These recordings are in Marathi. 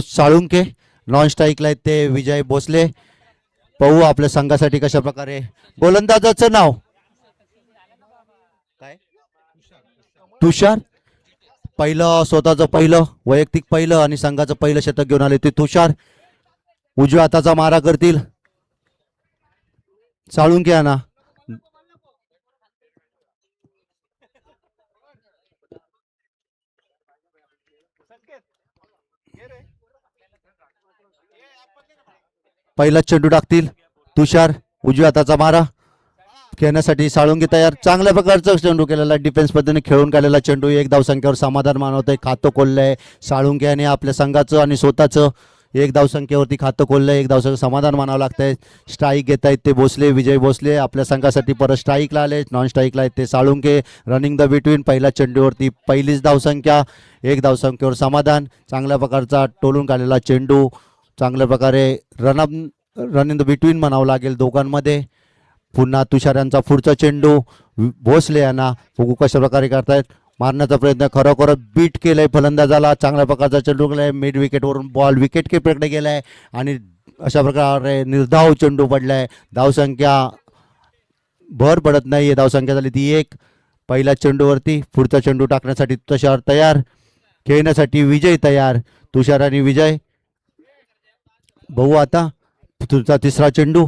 साळुंके नॉन स्ट्राईकला आहेत ते विजय भोसले. पाहू आपल्या संघासाठी कशा प्रकारे गोलंदाजाचं नाव काय तुषार. पहिलं स्वतःचं पहिलं वैयक्तिक पहिलं आणि संघाचं पहिलं शतक घेऊन आले ते तुषार. उजव्या हाताचा मारा करतील साळुंके यांना. पहिला चेंडू टाकतील तुषार. उजव्या हाताचा मारा खेळण्यासाठी साळुंके तयार. चांगल्या प्रकारचा चेंडू केलेला डिफेन्स पद्धतीने खेळून काढलेला चेंडू. एक धावसंख्येवर समाधान मानवतंय. खातं खोललंय साळुंके याने आपल्या संघाचं आणि स्वतःचं. एक धावसंख्येवरती खातं खोललंय. एक धावसंख्या समाधान मानावं लागतंय. स्ट्राईक घेत आहेत ते भोसले विजय भोसले. आपल्या संघासाठी परत स्ट्राईकला आले. नॉन स्ट्राईकला आहेत ते साळुंके. रनिंग द बिटवीन पहिल्या चेंडूवरती पहिलीच धावसंख्या. एक धावसंख्येवर समाधान. चांगल्या प्रकारचा टोलून काढलेला चेंडू. चांगल्या प्रकारे रनिंग द बिटवीन म्हणावं लागेल दोघांमध्ये. पुन्हा तुषार यांचा पुढचा चेंडू भोसले यांना बघू कशा प्रकारे करतायत. मारण्याचा प्रयत्न खरोखर बीट केलाय फलंदाजाला. चांगल्या प्रकारचा चेंडू केलाय. मिड विकेटवरून बॉल विकेट कीपरकडे गेलाय आणि अशा प्रकारे निर्धाव चेंडू पडलाय. धावसंख्या भर पडत नाहीये. धावसंख्या झाली ती 1. पहिल्या चेंडूवरती पुढचा चेंडू टाकण्यासाठी तुषार तयार. खेळण्यासाठी विजय तयार. तुषार आणि विजय. भाऊ आता तुझा तिसरा चेंडू.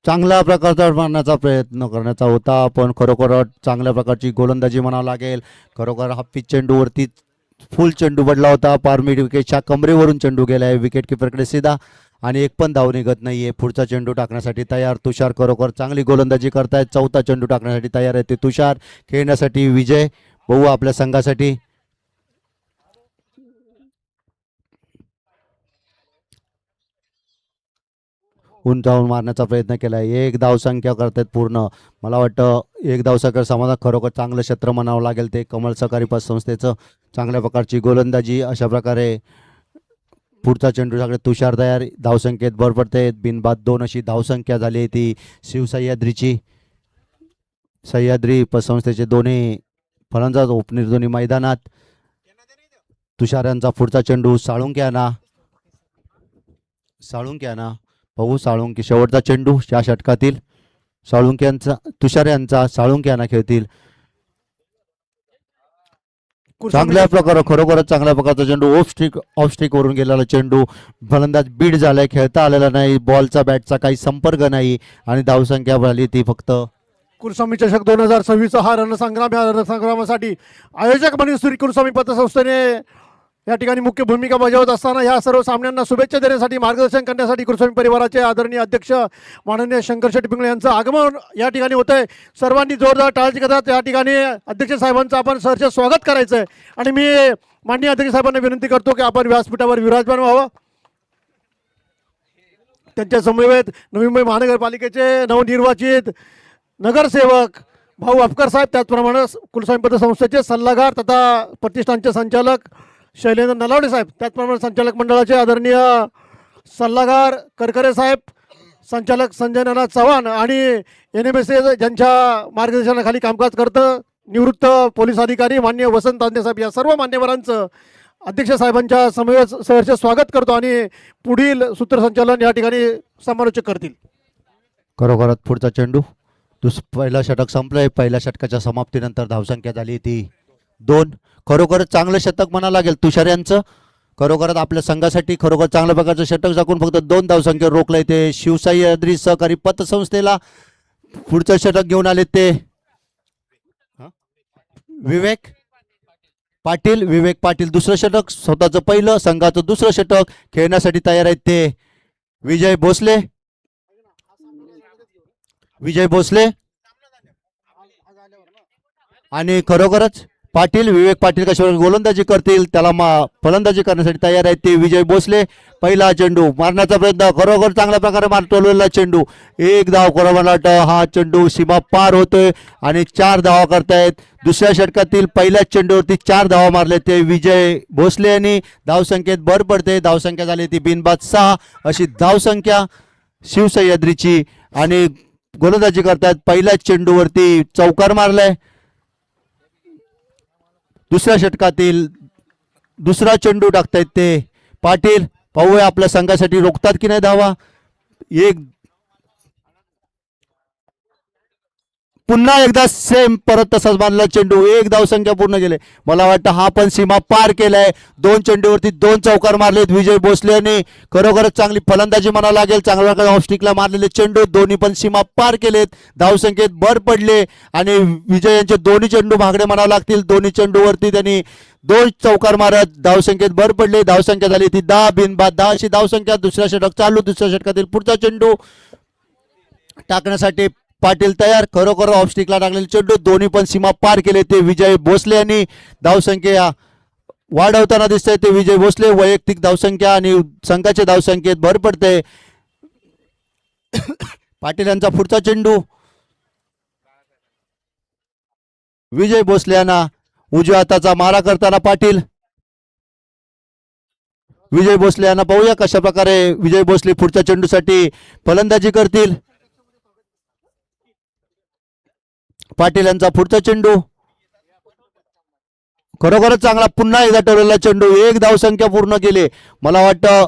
चांगल्या प्रकारचा मारण्याचा प्रयत्न करण्याचा होता पण खरोखर चांगल्या प्रकारची गोलंदाजी म्हणावं लागेल. खरोखर हा पिच चेंडूवरती फुल चेंडू पडला होता. पार मिड विकेटच्या कमरेवरून चेंडू गेलाय विकेट किपरकडे सीधा आणि एक पण धाव निघत नाहीये. पुढचा चेंडू टाकण्यासाठी तयार तुषार. खरोखर चांगली गोलंदाजी करतायत. चौथा चेंडू टाकण्यासाठी तयार आहे ते तुषार. खेळण्यासाठी विजय. भाऊ आपल्या संघासाठी उंचावून मारण्याचा प्रयत्न केलाय. एक धावसंख्या करतायत पूर्ण. मला वाटतं एक धावसंख्या समाधान. खरोखर चांगलं क्षेत्र म्हणावं लागेल ते कमल सहकारी पतसंस्थेचं. चांगल्या प्रकारची गोलंदाजी. अशा प्रकारे पुढचा चेंडू सगळे तुषार तयार. धावसंख्येत भर पडते. बिनबाद 2 अशी धावसंख्या झाली ती शिवसह्याद्रीची. सह्याद्री पतसंस्थेचे दोन्ही फलंदाज ओपनर दोन्ही मैदानात. तुषार यांचा पुढचा चेंडू साळुंके यांना. भाऊ साळुंके शेवटचा चेंडू या षटकातील. साळुंके यांचा तुषार यांचा साळुंके यांना खेळतील. चांगल्या प्रकारे खरोखरच चांगल्या प्रकारचा चेंडू. ऑफ स्ट्रिक वरून गेलेला चेंडू. फलंदाज बीड झालाय. खेळता आलेला नाही. बॉलचा बॅटचा काही संपर्क नाही आणि धावसंख्या झाली ती फक्त. कुलस्वामी चषक 2026 हा रणसंग्राम. या रणसंग्रामासाठी आयोजक म्हणून श्री कुलस्वामी पतसंस्थेने या ठिकाणी मुख्य भूमिका बजावत असताना या सर्व सामन्यांना शुभेच्छा देण्यासाठी मार्गदर्शन करण्यासाठी कुलस्वामी परिवाराचे आदरणीय अध्यक्ष माननीय शंकर शेट्टी पिंगळे यांचं आगमन या ठिकाणी होत आहे. सर्वांनी जोरदार टाळ्या करतात. या ठिकाणी अध्यक्ष साहेबांचं आपण सहर्ष स्वागत करायचं आहे आणि मी माननीय अध्यक्ष साहेबांना विनंती करतो की आपण व्यासपीठावर विराजमान व्हावं. त्यांच्या समवेत नवी मुंबई महानगरपालिकेचे नवनिर्वाचित नगरसेवक भाऊ अफकर साहेब, त्याचप्रमाणे कुलस्वामी पतसंस्थेचे सल्लागार तथा प्रतिष्ठानचे संचालक शैलेंद्र नलावडे साहेब, त्याचप्रमाणे संचालक मंडळाचे आदरणीय सल्लागार करकरे साहेब, संचालक संजय नाना चव्हाण आणि NMSA ज्यांच्या मार्गदर्शनाखाली कामकाज करतं निवृत्त पोलीस अधिकारी माननीय वसंत तांदे साहेब, या सर्व मान्यवरांचं अध्यक्ष साहेबांच्या समवेत सहर्ष स्वागत करतो आणि पुढील सूत्रसंचालन या ठिकाणी समालोचक करतील. खरोखरच पुढचा चेंडू. पहिला षटक संपलंय. पहिल्या षटकाच्या समाप्तीनंतर धावसंख्या झाली ती 2. खरोखरच चांगलं शतक म्हणावं लागेल तुषार यांचं. खरोखरच आपल्या संघासाठी खरोखर चांगल्या प्रकारचं षटक टाकून फक्त 2 धावसंख्या रोखलंय ते शिवसह्याद्री सहकारी पतसंस्थेला. पुढचं षटक घेऊन आले ते विवेक पाटील. दुसरं षटक स्वतःचं पहिलं संघाचं दुसरं षटक खेळण्यासाठी तयार आहेत ते विजय भोसले आणि खरोखरच विवेक पाटील कशावर गोलंदाजी करतील त्याला फलंदाजी करण्यासाठी तयार आहेत ते विजय भोसले. पहिला चेंडू मारण्याचा प्रयत्न. खरोखर चांगल्या प्रकारे टोललेला चेंडू. एक धाव खरोखर हा चेंडू सीमा पार होतोय आणि 4 धावा करतायत. दुसऱ्या षटकातील पहिल्याच चेंडूवरती 4 धावा मारले ते विजय भोसले यांनी. धावसंख्येत भर पडते. धावसंख्या झाली ती बिनबाद 6 अशी धावसंख्या शिवसह्याद्रीची आणि गोलंदाजी करतायत. पहिल्याच चेंडूवरती चौकार मारलाय. दुसऱ्या षटकातील दुसरा चेंडू टाकतायत ते पाटील पाहूया आपल्या संघासाठी रोखतात की नाही धावा. एक पुन्हा एकदा सेम परत तसाच बांधला चेंडू. एक धावसंख्या पूर्ण केले. मला वाटतं हा पण सीमा पार केलाय. 2 चेंडूवरती 2 चौकार मारलेत विजय भोसले यांनी. खरोखरच चांगली फलंदाजी म्हणावं लागेल. चांगल्या प्रकारे ऑफस्टिकला मारलेले चेंडू दोन्ही पण सीमा पार केलेत. धावसंख्येत भर पडले आणि विजय यांचे दोन्ही चेंडू महागडे म्हणावं लागतील. दोन्ही चेंडूवरती त्यांनी 2 चौकार मारत धावसंख्येत भर पडले. धावसंख्या झाली ती 10 बिनबाद 10 अशी धावसंख्या. दुसरा षटक चालू. दुसऱ्या षटकातील पुढचा चेंडू टाकण्यासाठी पाटील तयार. खरोखर ऑफस्टिकला टाकलेले चेंडू दोन्ही पण सीमा पार केले ते विजय भोसले यांनी. धावसंख्या वाढवताना दिसतंय ते विजय भोसले. वैयक्तिक धावसंख्या आणि संघाच्या धावसंख्येत भर पडते. पाटील यांचा पुढचा चेंडू विजय भोसले यांना उजव्या हाताचा मारा करताना पाटील. विजय भोसले यांना पाहूया कशा प्रकारे विजय भोसले पुढच्या चेंडूसाठी फलंदाजी करतील. पाटील यांचा पुढचा चेंडू खरोखरच चांगला. पुन्हा एकदा ठरवलेला चेंडू. एक धावसंख्या पूर्ण केली. मला वाटतं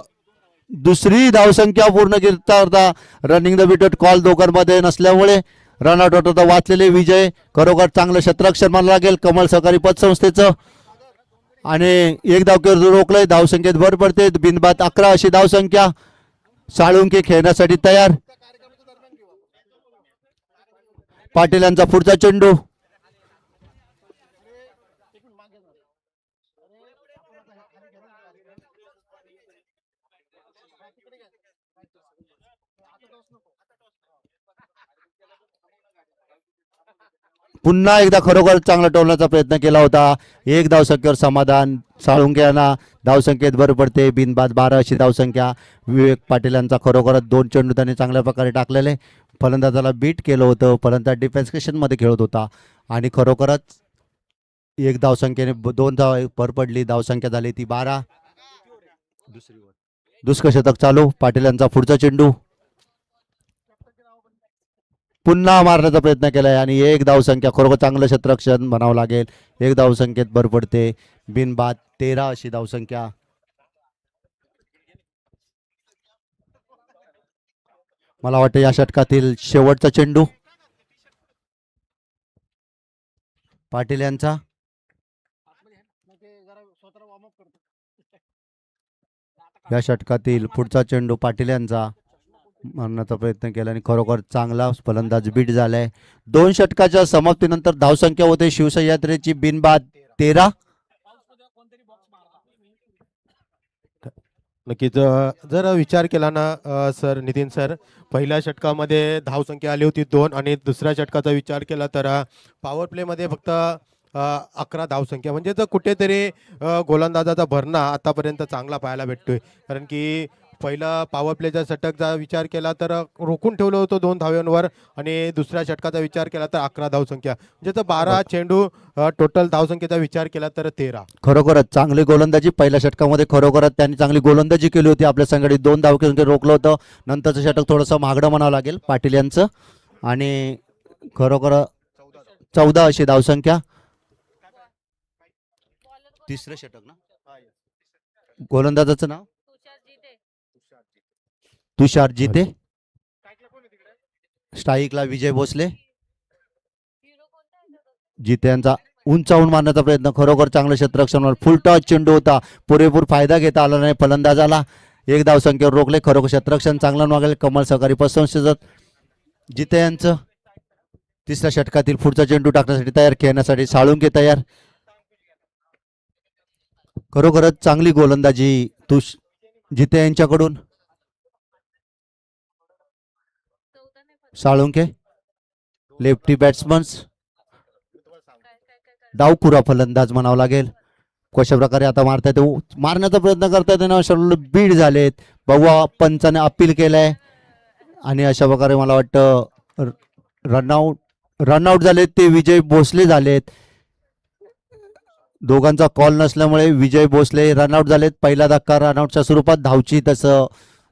दुसरी धावसंख्या पूर्ण करता रनिंग द विकेट कॉल दोघांमध्ये नसल्यामुळे रनआउट होत होता. वाचलेले विजय खरोखर चांगलं क्षेत्ररक्षण मानलं लागेल कमल सहकारी पतसंस्थेचं. आणि एक धावकेवर रोखलंय. धावसंख्येत भर पडते. बिनबाद 11 अशी धावसंख्या. साळुंके खेळण्यासाठी तयार. पाटील यांचा पुढचा चेंडू पुन्हा एकदा खरोखर चांगला टोलण्याचा प्रयत्न केला होता. एक धावसंख्येवर समाधान. साळुंके यांना धावसंख्येत भर पडते. बिनबाद 12 अशी धावसंख्या. विवेक पाटील यांचा खरोखरच 2 चेंडू त्यांनी चांगल्या प्रकारे टाकलेले. फलंदाजाला बीट केलं होतं. फलंदाज डिफेन्स मध्ये खेळत होता आणि खरोखरच एक धावसंख्येने 2 धाव भर पडली. धावसंख्या झाली ती 12. दुसरं षटक चालू. पाटील यांचा पुढचा चेंडू पुन्हा मारण्याचा प्रयत्न केलाय आणि एक धावसंख्या. खरोखर चांगलं क्षेत्ररक्षण म्हणावं लागेल. एक धावसंख्येत भर पडते. बिनबाद 13 अशी धावसंख्या. मला वाटतं या षटकातील शेवटचा चेंडू पाटील यांचा. या षटकातील पुढचा चेंडू पाटील यांचा मारण्याचा प्रयत्न केला आणि खरोखर चांगला फलंदाज बीट झालाय. 2 षटकाच्या समाप्तीनंतर धावसंख्या होते शिवसह्याद्रीची बिनबाद 13. नक्कीच जर विचार केला ना सर नितीन सर, पहिल्या षटकामध्ये धावसंख्या आली होती 2 आणि दुसऱ्या षटकाचा विचार केला तर पॉवर प्लेमध्ये फक्त 11 धावसंख्या. म्हणजे जर कुठेतरी गोलंदाजाचा भरणा आतापर्यंत चांगला पाहायला भेटतोय. कारण की पहिला पॉवर प्लेचा षटकचा विचार केला तर रोखून ठेवलं होतं 2 धाव्यांवर आणि दुसऱ्या षटकाचा विचार केला तर 11 धावसंख्या. म्हणजे जर 12 चेंडू टोटल धावसंख्येचा विचार केला तर 13. खरोखरच चांगली गोलंदाजी पहिल्या षटकामध्ये. खरोखरच त्यांनी चांगली गोलंदाजी केली होती. आपल्या संघाने 2 धावसंख्या रोखलं होतं. नंतरचं षटक थोडंसं महागडं म्हणावं लागेल पाटील यांचं. आणि खरोखर 14 अशी धावसंख्या. तिसरं षटक ना. गोलंदाजाचं नाव तुषार जिते. स्ट्राईकला विजय भोसले. जिते यांचा उंचावून मारण्याचा प्रयत्न. खरोखर चांगलं क्षेत्ररक्षण. फुल टॉस चेंडू होता. पुरेपूर फायदा घेता आला नाही फलंदाजाला. एक धावसंख्येवर रोखले. खरोखर क्षेत्ररक्षण चांगलं मागेल कमल सहकारी पतसंस्थेचं. जिते यांचं तिसऱ्या षटकातील पुढचा चेंडू टाकण्यासाठी तयार. खेळण्यासाठी साळुंके तयार. खरोखरच चांगली गोलंदाजी जिते यांच्याकडून. Salunke lefty batsman. डावखुरा फलंदाज म्हणावं लागेल. कशा प्रकारे आता मारतायत मारण्याचा प्रयत्न करतायत ना. बीड झालेत. बघूया पंचाने अपील केलंय आणि अशा प्रकारे मला वाटतं रनआउट झालेत ते विजय भोसले झालेत. दोघांचा कॉल नसल्यामुळे विजय भोसले रनआउट झालेत. पहिला धक्का रनआउटच्या स्वरूपात. धावची तसं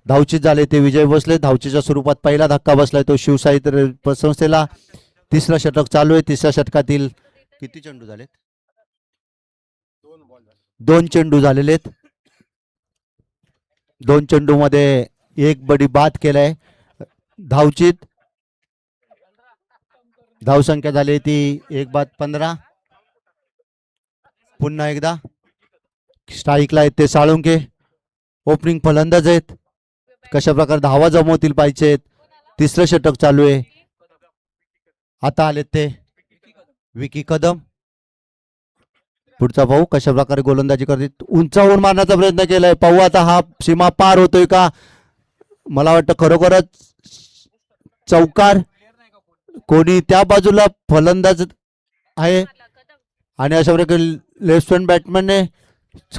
धावचीत झाले ते विजय भोसले. धावचीच्या स्वरूपात पहिला धक्का बसलाय तो शिवसाहित्य पतसंस्थेला. तिसरं षटक चालू आहे. तिसऱ्या षटकातील किती चेंडू झालेत. 2 चेंडू झालेले आहेत. 2 चेंडूमध्ये एक बडी बाद केलाय. धावचित धावसंख्या झाली ती 1 बाद 15. पुन्हा एकदा स्ट्राईकला आहेत ते साळुंके. ओपनिंग फलंदाज आहेत. कशा प्रकारे धावा जमवतील पाहिजेत. तिसरं षटक चालू आहे. आता आलेत ते विकी कदम. पुढचा भाऊ कशा प्रकारे गोलंदाजी करते. उंचावून मारण्याचा प्रयत्न केलाय. पाहू आता हा सीमा पार होतोय का. मला वाटतं खरोखरच चौकार. कोणी त्या बाजूला फलंदाज आहे आणि अशा प्रकारे लेफ्ट हँड बॅट्समॅनने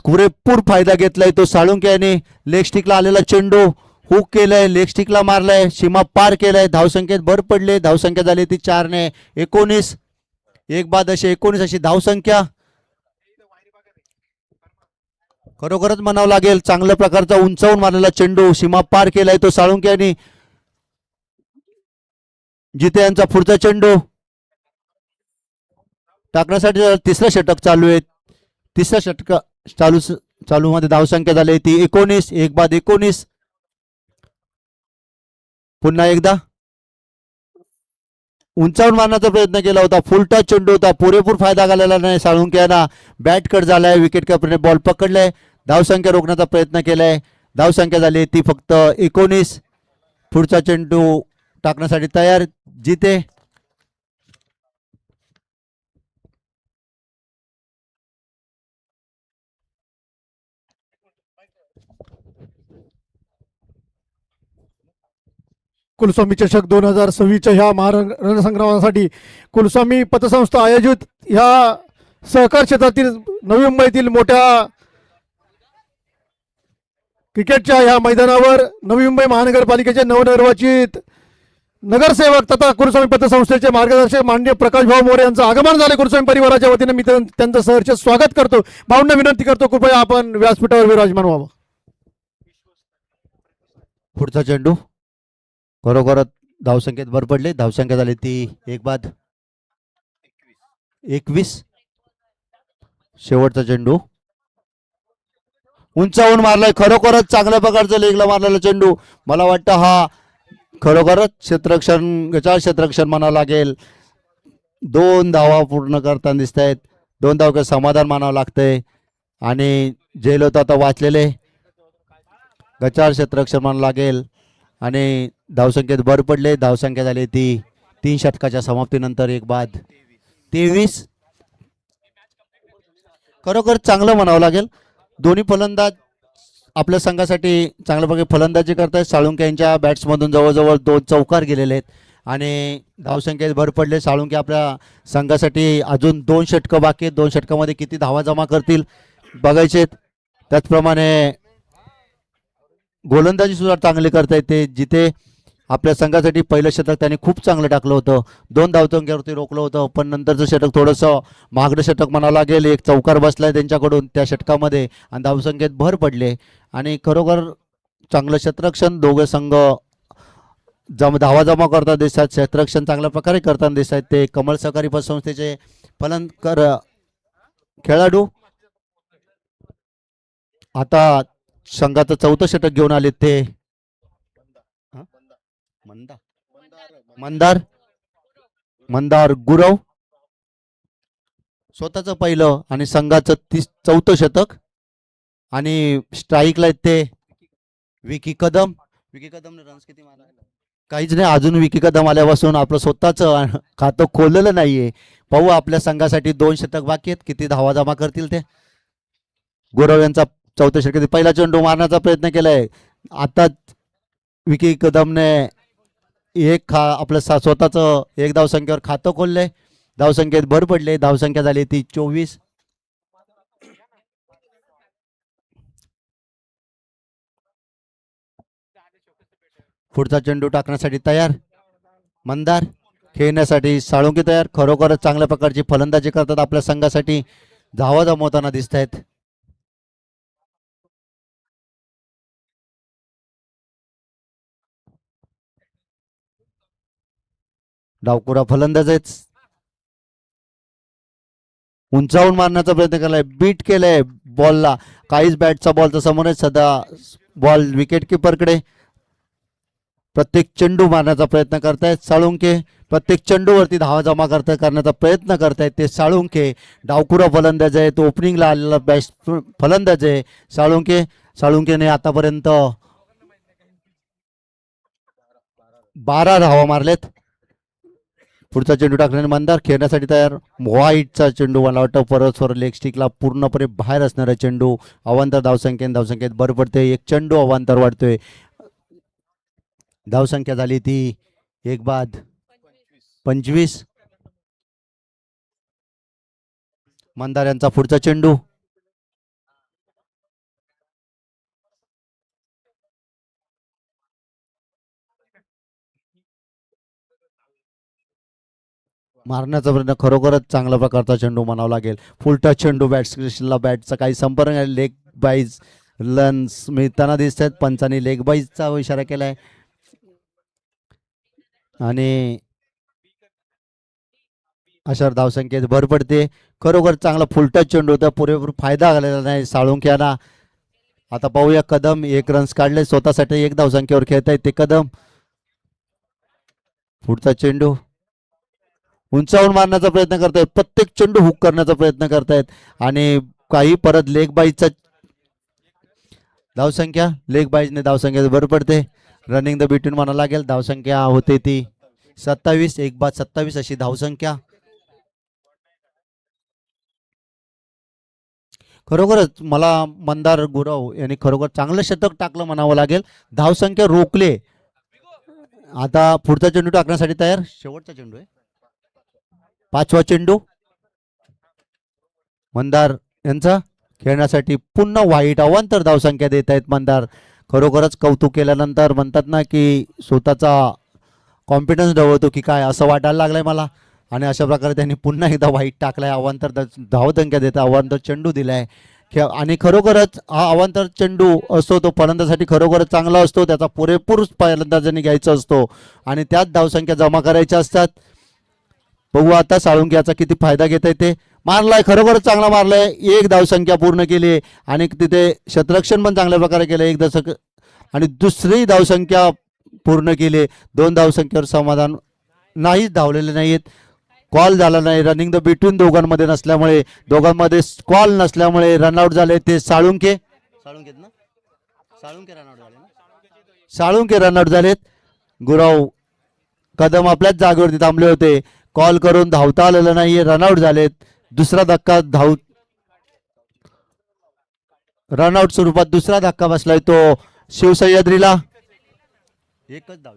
पुरेपूर फायदा घेतलाय. तो साळुंके याने लेग स्टिकला आलेला चेंडू हुक केलाय. लेग स्टिकला मारलाय. सीमा पार केलाय. धावसंख्येत भर पडले. धावसंख्या झाली ती 4 ने 19. 1 बाद अशी 19 अशी धावसंख्या. खरोखरच म्हणावं लागेल चांगल्या प्रकारचा उंचावून मारलेला चेंडू सीमा पार केलाय तो साळुंके यांनी. जिथे यांचा पुढचा चेंडू टाकण्यासाठी तिसरं षटक चालू आहे. तिसऱ्या षटक चालू मध्ये धावसंख्या झाली ती 19. 1 बाद 19. पुन्हा एकदा उंचावून मारण्याचा प्रयत्न केला होता. फुलटा चेंडू होता. पुरेपूर फायदा घालायला नाही साळुंके यांना. बॅट कट झालाय. विकेट किपरने बॉल पकडलाय. धावसंख्या रोखण्याचा प्रयत्न केलाय. धावसंख्या झाली ती फक्त 19. पुढचा चेंडू टाकण्यासाठी तयार जिथे. कुलस्वामी चषक 2026च्या ह्या रणसंग्रामासाठी कुलस्वामी पतसंस्था आयोजित ह्या सहकार क्षेत्रातील नवी मुंबईतील मोठ्या क्रिकेटच्या ह्या मैदानावर नवी मुंबई महानगरपालिकेचे नवनिर्वाचित नगरसेवक तथा कुलस्वामी पतसंस्थेचे मार्गदर्शक माननीय प्रकाश भाऊ मोरे यांचं आगमन झाले. कुलस्वामी परिवाराच्या वतीने मी त्यांचं सहर्ष स्वागत करतो. भाऊंना विनंती करतो कृपया आपण व्यासपीठावर विराजमान व्हावं. पुढचा चेंडू खरोखरच धावसंख्येत भर पडले. धावसंख्या झाली ती 1 बाद 21. शेवटचा चेंडू उंचावून मारलाय. खरोखरच चांगल्या प्रकारचा लेगला मारलेला चेंडू. मला वाटतं हा खरोखरच क्षेत्ररक्षण म्हणावं लागेल. 2 धावा पूर्ण करताना दिसत आहेत. 2 धावके समाधान मानावं लागतंय आणि जेल होतं आता वाचलेले गचाळ क्षेत्ररक्षण म्हणावं लागेल आणि धावसंख्येत भर पडले. धावसंख्या झाली ती 3 षटकाच्या समाप्तीनंतर 1 बाद 23. खरोखर चांगलं म्हणावं लागेल. दोन्ही फलंदाज आपल्या संघासाठी चांगल्या प्रकारे फलंदाजी करतायत. साळुंके यांच्या बॅट्समधून जवळजवळ 2 चौकार गेलेले आहेत आणि धावसंख्येत भर पडले. साळुंके आपल्या संघासाठी अजून 2 षटकं बाकी आहेत. 2 षटकामध्ये किती धावा जमा करतील बघायचे. त्याचप्रमाणे गोलंदाजी सुद्धा चांगली करता येते. जिथे आपल्या संघासाठी पहिलं षटक त्यांनी खूप चांगलं टाकलं होतं. 2 धावसंख्येवरती रोखलं होतं पण नंतरचं षटक थोडंसं महागडं षटक म्हणावं लागेल. 1 चौकार बसलाय त्यांच्याकडून त्या षटकामध्ये आणि धावसंख्येत भर पडले आणि खरोखर चांगलं क्षेत्ररक्षण दोघे संघ धावा जमा करता दिसतात. क्षेत्ररक्षण चांगल्या प्रकारे करताना दिसत आहेत ते कमल सहकारी पतसंस्थेचे खेळाडू. आता संघाचं 4थं षटक घेऊन आले ते मंदार गुरव. स्वतःचं पहिलं आणि संघाचं 4थं षटक आणि स्ट्राईकला आहेत ते विकी कदम. विकी कदमने रन्स किती मारले काहीच नाही अजून. विकी कदम आल्यापासून आपलं स्वतःचं खातं खोललेलं नाहीये. पाहू आपल्या संघासाठी 2 षटक बाकी आहेत किती धावा जमा करतील ते. गुरव यांचा 4थं षटक. पहिला चेंडू मारण्याचा प्रयत्न केलाय. आता विकी कदमने आपलं स्वतःचं 1 धावसंख्येवर खातं खोललंय. धावसंख्येत भर पडले. धावसंख्या झाली ती 24. पुढचा चेंडू टाकण्यासाठी तयार मंदार. खेळण्यासाठी साळुंके तयार. खरोखरच चांगल्या प्रकारची फलंदाजी करतात आपल्या संघासाठी. धावा जमवताना दिसत आहेत. डावकुरा फलंदाज आहेत. उंचावून मारण्याचा प्रयत्न केलाय. बीट केलाय बॉलला. काहीच बॅटचा बॉलचा समोर आहे. सध्या बॉल विकेट किपरकडे. प्रत्येक चेंडू मारण्याचा प्रयत्न करतायत साळुंके. प्रत्येक चेंडूवरती धावा जमा करण्याचा प्रयत्न करतायत ते साळुंके. डावखुरा फलंदाज आहे, तो ओपनिंगला आलेला बॅट्स फलंदाज आहे साळुंके. साळुंकेने आतापर्यंत 12 धावा मारलेत. पुढचा चेंडू टाकल्याने मंदार खेळण्यासाठी तयार. व्हाईटचा चेंडू मला वाटतं परस्पर लेग स्टिकला पूर्णपणे बाहेर असणारा चेंडू. अवांतर धावसंख्येत भर पडते. एक चेंडू अवांतर वाढतोय. धावसंख्या झाली ती 1 बाद 25. मंदार यांचा पुढचा चेंडू. मारण्याचा प्रयत्न खरोखरच चांगल्या प्रकारचा चेंडू म्हणावा लागेल. फुलटा चेंडू बॅट्सला बॅटचा काही संपर्क नाही. लेग बाईज लन्स मिळताना दिसत आहेत. पंचांनी लेग बाईजचा इशारा केलाय आणि अशा धावसंख्येत भर पडते. खरोखर चांगला फुलटा चेंडू होता. पुरेपूर फायदा झालेला नाही साळुंक्याला. आता पाहूया कदम 1 रन्स काढले. स्वतःसाठी 1 धावसंख्येवर खेळत आहेत ते कदम. पुढचा चेंडू उंचावून मारण्याचा प्रयत्न करतायत. प्रत्येक चेंडू हुक करण्याचा प्रयत्न करतायत आणि काही परत लेग बाईजचा धावसंख्या. लेग बाईजने धावसंख्या भर पडते. रनिंग द बिटवीन म्हणावं लागेल. धावसंख्या होते ती 27. 1 बाद 27 अशी धावसंख्या. खरोखरच मला मंदार गुरव यांनी खरोखर चांगलं शतक टाकलं म्हणावं लागेल. धावसंख्या रोखले. आता पुढचा चेंडू टाकण्यासाठी तयार. शेवटचा चेंडू आहे. 5वा चेंडू मंदार यांचा खेळण्यासाठी पुन्हा व्हाईट. अवांतर धावसंख्या देत आहेत मंदार. खरोखरच कौतुक केल्यानंतर म्हणतात ना की स्वतःचा कॉन्फिडन्स डवळतो की काय असं वाटायला लागलंय मला. आणि अशा प्रकारे त्यांनी पुन्हा एकदा व्हाईट टाकलाय. अवांतर धावसंख्या देत अवांतर चेंडू दिलाय. आणि खरोखरच हा अवांतर चेंडू असतो तो फलंदाजासाठी खरोखरच चांगला असतो. त्याचा पुरेपूर फलंदाजांनी घ्यायचा असतो आणि त्याच धावसंख्या जमा करायच्या असतात. बघू आता साळुंक्याचा किती फायदा घेता येते. मारलाय खरोखरच चांगला मारलाय. 1 धावसंख्या पूर्ण केली आणि तिथे क्षेत्ररक्षण पण चांगल्या प्रकारे केलं. 1 दशक आणि दुसरी धावसंख्या पूर्ण केली. 2 धावसंख्येवर समाधान नाहीच. धावलेले नाहीत. कॉल झाला नाही. रनिंग द बिटवीन दोघांमध्ये नसल्यामुळे दोघांमध्ये कॉल नसल्यामुळे रनआउट झाले ते साळुंके. ना साळुंके रनआउट झाले ना. साळुंके रनआउट झालेत. गुरव कदम आपल्याच जागेवरती थांबले होते. कॉल करून धावता आलेलं नाहीये. रनआउट झालेत. दुसरा धक्का रनआउट स्वरूपात दुसरा धक्का बसलाय तो शिवसह्याद्रीला. 1च धाव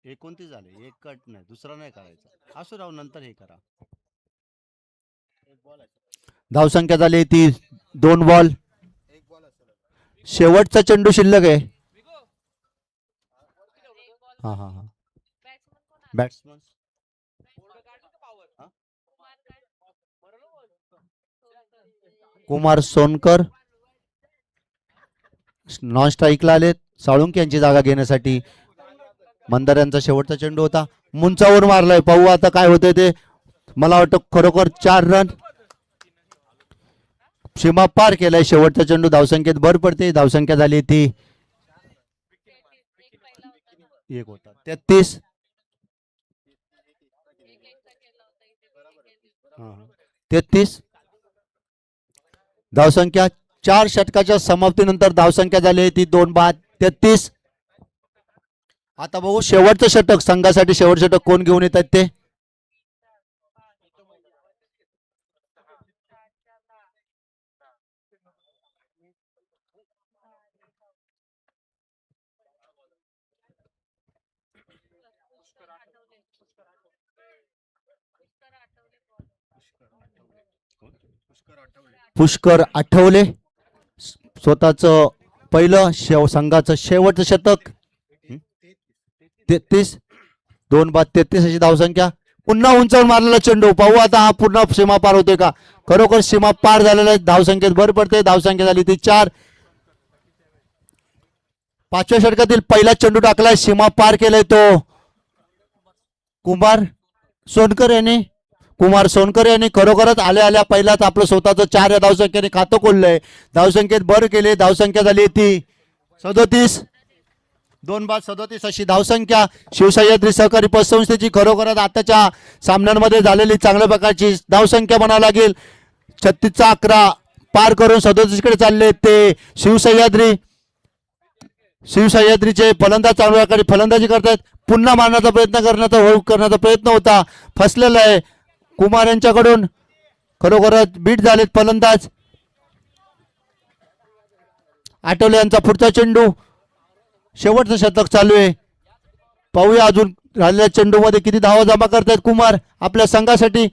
29 झाले. 1 कट नाही. दुसरा नाही करायचा. असू राहू नंतर हे करा. धावसंख्या झाली ती 2 बॉल. शेवटचा चेंडू शिल्लक आहे. हा बॅट्समन कुमार सोनकर नॉन स्ट्राईकला आलेत साळुंके यांची जागा घेण्यासाठी. मंदार यांचा शेवटचा चेंडू होता. मुंचावर मारलाय. पाहू आता काय होतंय ते. मला वाटतं खरोखर 4 रन सीमा पार केलाय. शेवटचा चेंडू. धावसंख्येत भर पडते. धावसंख्या झाली ती 1 होता 33. 33 धावसंख्या. 4 षटकाच्या समाप्तीनंतर धावसंख्या झाली ती 2 बाद 33. आता बघू शेवटचं षटक. संघासाठी शेवटचं षटक कोण घेऊन येतात ते. पुष्कर आठवले स्वतःच पहिलं संघाचं शेवटचं शतक. 33 2 बाद 33 अशी धावसंख्या. पुन्हा उंचावर मारलेला चेंडू. पाहू आता हा पूर्ण सीमा पार होतोय का. खरोखर सीमा पार झालेला आहे. धावसंख्येत भर पडते. धावसंख्या झाली ती 4. 5व्या षटकातील पहिला चेंडू टाकलाय. सीमा पार केलाय तो कुमार सोनकर याने. कुमार सोनकर यांनी खरोखरच आल्या आल्या पहिलाच आपलं स्वतःचं 4 या धावसंख्येने खातं खोललंय. धावसंख्येत भर केली. धावसंख्या झाली ती 37. 2 बाद 37 अशी धावसंख्या. शिवसह्याद्री सहकारी पतसंस्थेची खरोखरच आताच्या सामन्यांमध्ये झालेली चांगल्या प्रकारची धावसंख्या म्हणावं लागेल. 36चा 11 पार करून 37 कडे चालले ते शिवसह्याद्रीचे फलंदाज चांगल्या प्रकारे फलंदाजी करतात. पुन्हा मारण्याचा प्रयत्न करण्याचा प्रयत्न होता, फसलेला आहे कुमार यांच्याकडून. खरोखरच बीट झालेत फलंदाज. आठवले यांचा पुढचा चेंडू. शेवटचं शतक चालू आहे. पाहूया अजून राहिलेल्या चेंडूमध्ये किती धावा जमा करतायत कुमार आपल्या संघासाठी.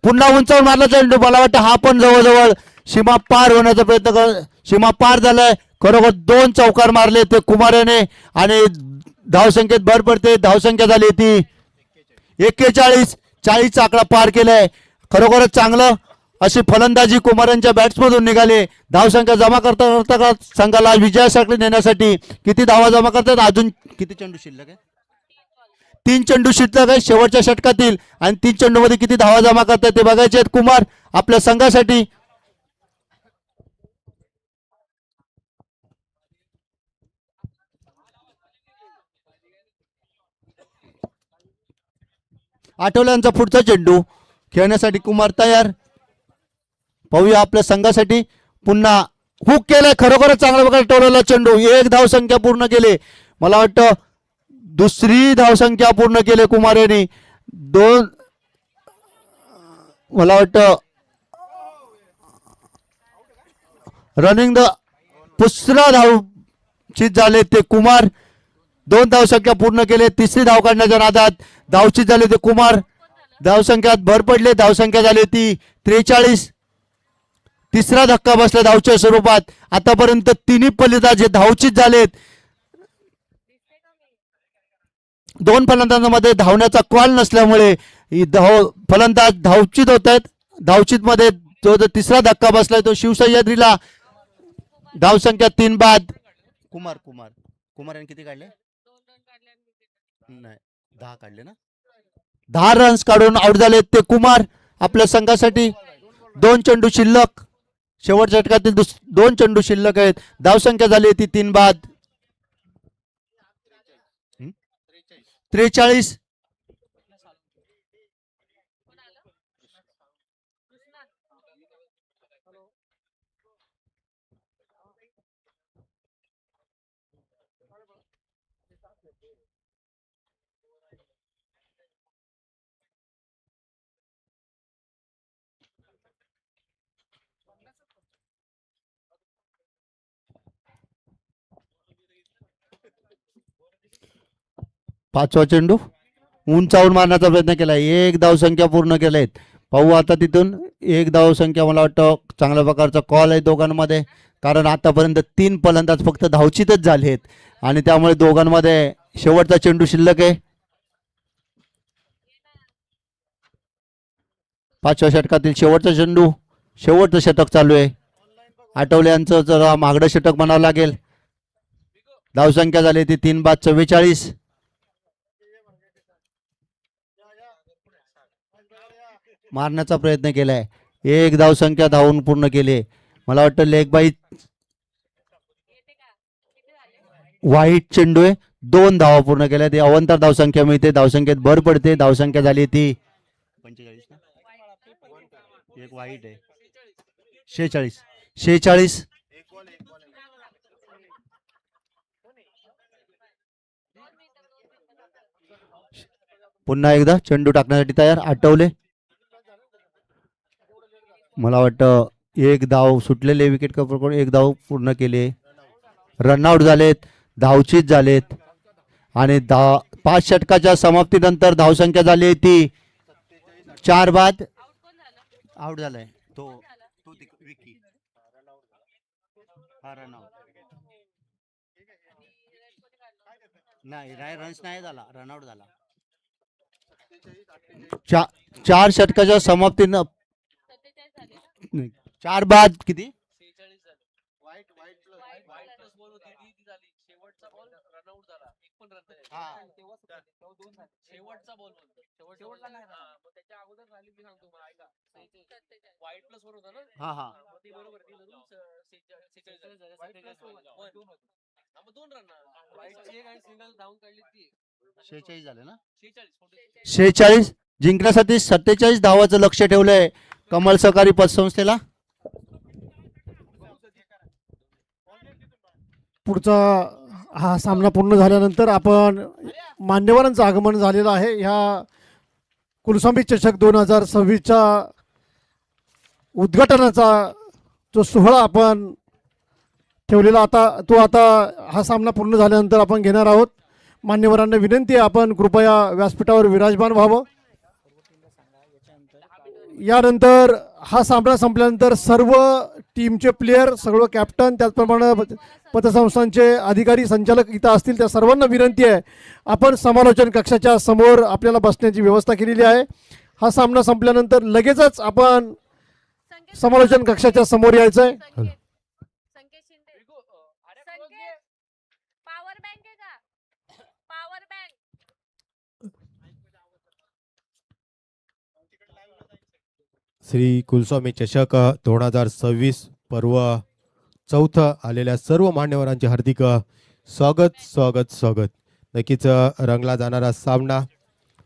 पुन्हा उंचावून मारला चेंडू. मला वाटतं हा पण जवळजवळ सीमा पार होण्याचा प्रयत्न सीमा पार झालाय. खरोखर 2 चौकार मारले ते कुमार याने आणि धावसंख्येत भर पडते. धावसंख्या झाली ती 41. 40चा आकडा पार केलाय. खरोखरच चांगलं अशी फलंदाजी कुमार यांच्या बॅट्समधून निघाले. धावसंख्या जमा करता संघाला विजयासाठी नेण्यासाठी किती धावा जमा करतात. अजून किती चेंडू शिल्लक आहे. 3 चेंडू शिल्लक आहे शेवटच्या षटकातील आणि 3 चेंडू मध्ये किती धावा जमा करतात ते बघायचे आहेत कुमार आपल्या संघासाठी. आठवल्यांचा पुढचा चेंडू खेळण्यासाठी कुमार तयार. पाहूया आपल्या संघासाठी. पुन्हा हुक केलाय. खरोखरच चांगल्या प्रकारे टोलवला चेंडू. 1 धावसंख्या पूर्ण केली. मला वाटतं 2री धावसंख्या पूर्ण केली कुमार यांनी. 2 मला वाटतं रनिंग द 3रा धावचीत झाले ते कुमार. 2 धावसंख्या पूर्ण केले. 3री धाव काढण्याच्या नादात धावचीत झाले ते कुमार. धावसंख्यात भर पडले. धावसंख्या झाली ती 43. 3रा धक्का बसला धावच्या स्वरूपात. आतापर्यंत 3ही फलंदाज धावचीत झालेत. 2 फलंदाजांमध्ये धावण्याचा कॉल नसल्यामुळे फलंदाज धावचीत होत आहेत. धावचीत मध्ये जो 3रा धक्का बसलाय तो शिवसह्याद्रीला. धावसंख्या 3 बाद. कुमार यांनी किती काढले. नाही 10 काढले ना. 10 रन्स काढून आउट झाले ते कुमार आपल्या संघासाठी. 2 चेंडू शिल्लक. शेवटच्या षटकातील 2 चेंडू शिल्लक आहेत. धावसंख्या झाली ती 3 बाद. 43. पाचवा चेंडू उंचावून मारण्याचा प्रयत्न केलाय. 1 धावसंख्या पूर्ण केलेत. पाहू आता तिथून 1 धावसंख्या. मला वाटतं चांगल्या प्रकारचा कॉल आहे दोघांमध्ये, कारण आतापर्यंत 3 फलंदाज फक्त धावचीतच झालेत आणि त्यामुळे दोघांमध्ये शेवटचा चेंडू शिल्लक आहे. 5व्या षटकातील शेवटचा चेंडू. शेवटचं षटक चालू आहे. आठवले यांचं जरा मागडं षटक म्हणावं लागेल. धावसंख्या झाली ती 3 बाद 44. मारण्याचा प्रयत्न केलाय. 1 धावसंख्या धावून पूर्ण केली. मला वाटतं लेग बाई वाईट चेंडू आहे. 2 धावा पूर्ण केल्या. ती अवंतर धावसंख्या मिळते. धावसंख्येत भर पडते. धावसंख्या झाली ती 45 ना. 1 वाईट आहे. 46. पुन्हा एकदा चेंडू टाकण्यासाठी तयार आठवले. मला वाटतं 1 धाव सुटलेले विकेट करून 1 धाव पूर्ण केले. रनआउट झालेत. धावचीत झालेत आणि 5 षटकाच्या समाप्तीनंतर धावसंख्या झाली ती 4 बाद. आउट झालाय तो विकी. हा रनआउट नाही. रन्स नाही झाला. रनआउट झाला. 4 षटकाच्या समाप्तीनं 4 बाद किती. शेवटचा बॉल बोलतो शेवटचा नाही मग त्याच्या अगोदर झाली मी सांगतो मला ऐका वाईट प्लस वर होता ना हा हा मग ती बरोबर ती धरून 2 रन वाईटची एक आणि सिंगल धावून काढली ती 46 झाले ना 46 46 जिंकण्यासाठी 47 धावाचं लक्ष ठेवलंय कमल सहकारी पतसंस्थेला. पुढचा हा सामना पूर्ण झाल्यानंतर आपण मान्यवरांचं आगमन झालेलं आहे. ह्या कुलस्वामी चषक 2026च्या उद्घाटनाचा जो सोहळा आपण ठेवलेला आता हा सामना पूर्ण झाल्यानंतर आपण घेणार आहोत. मान्यवरांना विनंती आहे आपण कृपया व्यासपीठावर विराजमान व्हावं. यानंतर हा सामना संपल्यानंतर सर्व टीमचे प्लेयर सर्व कॅप्टन त्याचप्रमाणे पतसंस्थांचे अधिकारी संचालक इथं असतील त्या सर्वांना विनंती आहे आपण समालोचन कक्षाच्या समोर आपल्याला बसण्याची व्यवस्था केलेली आहे. हा सामना संपल्यानंतर लगेचच आपण समालोचन कक्षाच्या समोर यायचं आहे. संकेत शिंदे संकेत पॉवर बँक आहे का पॉवर बँक श्री कुलस्वामी चषक 2026 पर्व चौथं आलेल्या सर्व मान्यवरांचे हार्दिक स्वागत. नक्कीच रंगला जाणारा सामना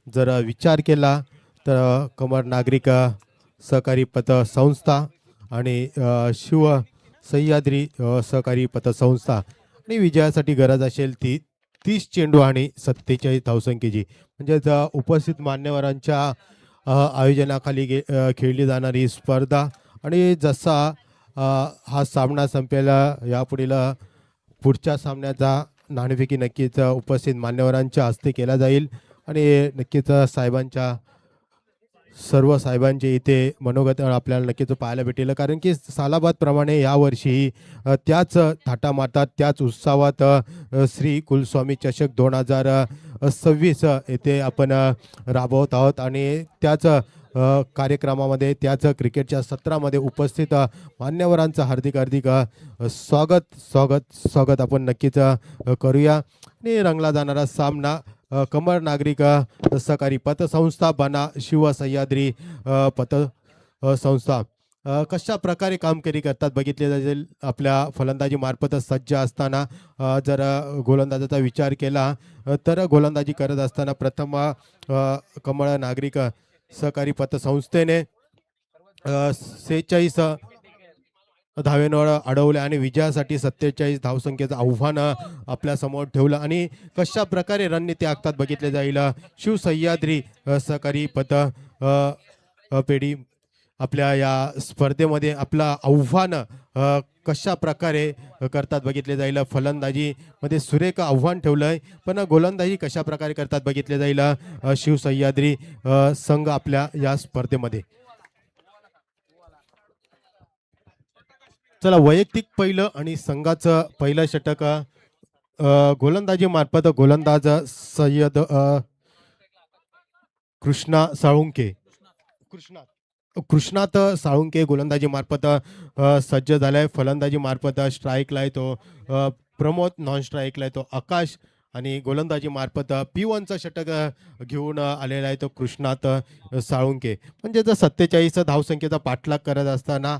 जर विचार केला तर कमर नागरिक सहकारी पतसंस्था आणि शिव सह्याद्री सहकारी पतसंस्था आणि विजयासाठी गरज असेल ती 30 चेंडू आणि 47 धावसंख्येची म्हणजेच उपस्थित मान्यवरांच्या आयोजनाखाली खेळली जाणारी स्पर्धा. आणि जसा हा सामना संपेला पुढच्या सामन्याचा नाणेफेकी नक्कीच उपस्थित मान्यवरांच्या हस्ते केला जाईल आणि नक्कीच सर्व साहेबांचे इथे मनोगत आपल्याला नक्कीच पाहायला भेटेल. कारण की सालाबादप्रमाणे यावर्षी त्याच थाटामाटात त्याच उत्साहात श्री कुलस्वामी चषक 2026 येथे आपण राबवत आहोत आणि त्याच कार्यक्रमामध्ये त्याच क्रिकेटच्या सत्रामध्ये उपस्थित मान्यवरांचं हार्दिक स्वागत आपण नक्कीच करूया. आणि रंगला जाणारा सामना कमर नागरिक सहकारी पतसंस्था बना शिव सह्याद्री पतसंस्था कशा प्रकारे कामगिरी करतात बघितले जाईल. आपल्या फलंदाजी मार्फत सज्ज असताना जर गोलंदाजाचा विचार केला तर गोलंदाजी करत असताना प्रथम कमळ नागरिक सहकारी पतसंस्थेने 46 धावेंवर अडवले आणि विजयासाठी 47 धावसंख्येचं आव्हान आपल्या समोर ठेवलं. आणि कशा प्रकारे रणनीती आखतात बघितले जाईल. शिव सह्याद्री सहकारी पत पेढी आपल्या या स्पर्धेमध्ये आपलं आव्हान कशा प्रकारे करतात बघितले जाईल. फलंदाजीमध्ये सुरेख आव्हान ठेवलं आहे पण गोलंदाजी कशा प्रकारे करतात बघितले जाईल शिव सह्याद्री संघ आपल्या या स्पर्धेमध्ये. चला वैयक्तिक पहिलं आणि संघाचं पहिलं षटक गोलंदाजी मार्फत गोलंदाज सय्यद कृष्णात साळुंके गोलंदाजी मार्फत सज्ज झालाय. फलंदाजी मार्फत स्ट्राईकला आहे तो प्रमोद, नॉन स्ट्राईकला आहे तो आकाश आणि गोलंदाजी मार्फत P1चं षटक घेऊन आलेला आहे तो कृष्णात साळुंके. म्हणजे जर 47 धावसंख्येचा पाठलाग करत असताना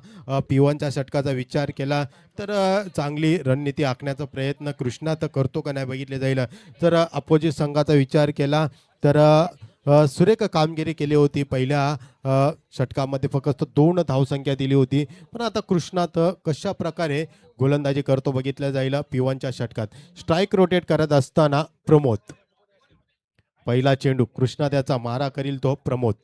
P1च्या षटकाचा विचार केला तर चांगली रणनीती आखण्याचा प्रयत्न कृष्णात करतो का नाही बघितले जाईल. जर अपोजिट संघाचा विचार केला तर सुरेख कामगिरी केली होती. पहिल्या षटकामध्ये फक्त 2 धावसंख्या दिली होती पण आता कृष्णात कशा प्रकारे गोलंदाजी करतो बघितलं जाईल. P1च्या षटकात स्ट्राईक रोटेट करत असताना प्रमोद पहिला चेंडू कृष्णा त्याचा मारा करील तो प्रमोद.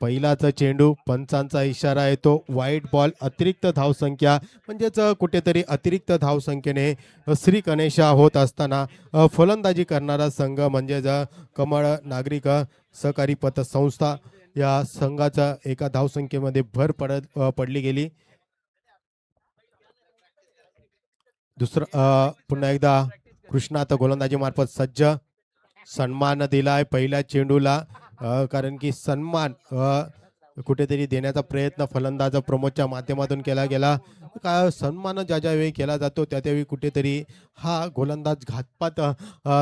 पहिलाच चेंडू पंचांचा इशारा येतो वाईट बॉल. अतिरिक्त धावसंख्या म्हणजेच कुठेतरी अतिरिक्त धावसंख्येने श्री गणेशा होत असताना फलंदाजी करणारा संघ म्हणजेच कमळ नागरिक सहकारी पतसंस्था या संघाचा एका धावसंख्येमध्ये भर पडली गेली. पुन्हा एकदा कृष्णात गोलंदाजी मार्फत सज्ज. सन्मान दिलाय पहिल्या चेंडूला कारण की सन्मान कुठेतरी देण्याचा प्रयत्न फलंदाज प्रमोदच्या माध्यमातून केला गेला. का सन्मान ज्या ज्यावेळी केला जातो त्या त्यावेळी कुठेतरी हा गोलंदाज घातपात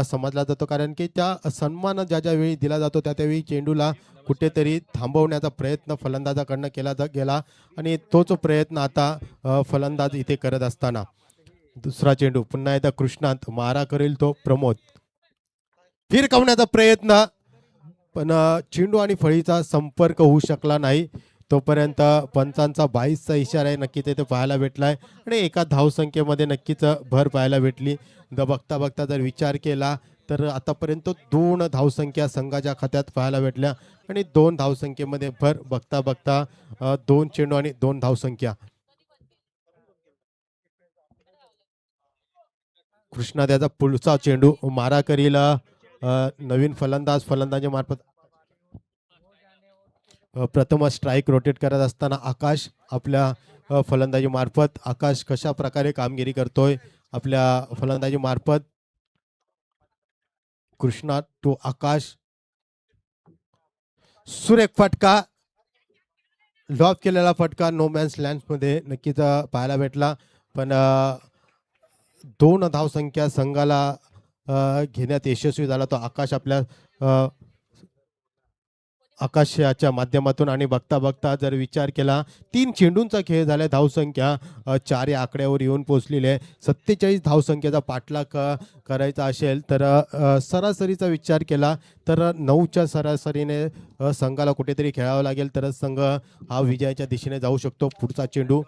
समजला जातो, कारण की त्या सन्मान ज्या ज्यावेळी दिला जातो त्या त्यावेळी चेंडूला कुठेतरी थांबवण्याचा प्रयत्न फलंदाजाकडनं केला गेला आणि तोच प्रयत्न आता फलंदाज इथे करत असताना दुसरा चेंडू पुन्हा एकदा कृष्णांत मारा करेल तो प्रमोद, फिरकवण्याचा प्रयत्न पण चेंडू आणि फळीचा संपर्क होऊ शकला नाही. तोपर्यंत पंचांचा 22चा इशारा आहे नक्कीच इथे पाहायला भेटलाय आणि एका धावसंख्येमध्ये नक्कीच भर पाहायला भेटली. बघता बघता जर विचार केला तर आतापर्यंत 2 धावसंख्या संघाच्या खात्यात पाहायला भेटल्या आणि 2 धावसंख्येमध्ये भर बघता बघता 2 चेंडू आणि 2 धावसंख्या. कृष्णा त्याचा पुढचा चेंडू मारा करील नवीन फलंदाजी मार्फत प्रथम स्ट्राईक रोटेट करत असताना आकाश आपल्या फलंदाजी मार्फत आकाश कशा प्रकारे कामगिरी करतोय आपल्या फलंदाजी मार्फत. कृष्णा टू आकाश, सुरेख फटका, लॉब केलेला फटका नो मॅन्स लँड मध्ये नक्कीच पाहायला भेटला, पण 2 धावसंख्या संघाला घेण्यात यशस्वी झाला तो आकाश आपल्या आकाशाच्या माध्यमातून. आणि बघता बघता जर विचार केला 3 चेंडूंचा खेळ झाला, धावसंख्या 4 या आकड्यावर येऊन पोहोचलेली आहे. 47 धावसंख्येचा पाठलाग करायचा असेल तर सरासरीचा विचार केला तर 9च्या सरासरीने संघाला कुठेतरी खेळावं लागेल तर संघ हा विजयाच्या दिशेने जाऊ शकतो. पुढचा चेंडू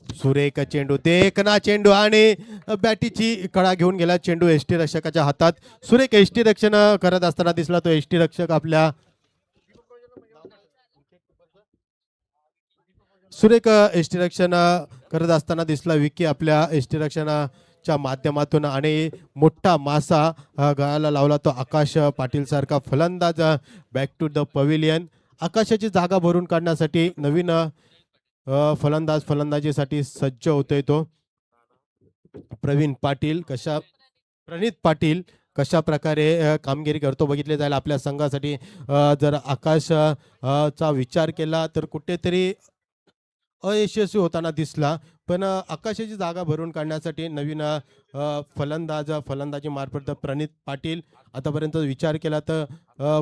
सुरेख चेंडू, देखना चेंडू आणि बॅटीची कडा घेऊन गेला चेंडू एसटी रक्षकाच्या हातात. सुरेख एसटी रक्षण करत असताना दिसला तो एसटी रक्षक आपल्या सुरेख एसटी रक्षण करत असताना दिसला विकी आपल्या एसटी रक्षणाच्या माध्यमातून आणि मोठा मासा गळाला लावला तो आकाश पाटील सारखा फलंदाज बॅक टू द पवेलियन. आकाशाची जागा भरून काढण्यासाठी नवीन फलंदाज फलंदाजीसाठी सज्ज होतोय तो प्रणीत पाटील कशा प्रकारे कामगिरी करतो बघितले जाईल आपल्या संघासाठी. जर आकाश चा विचार केला तर कुठेतरी अयशस्वी होताना दिसला, पण आकाशाची जागा भरून काढण्यासाठी नवीन फलंदाजी मार्फत प्रणीत पाटील आतापर्यंत विचार केला तर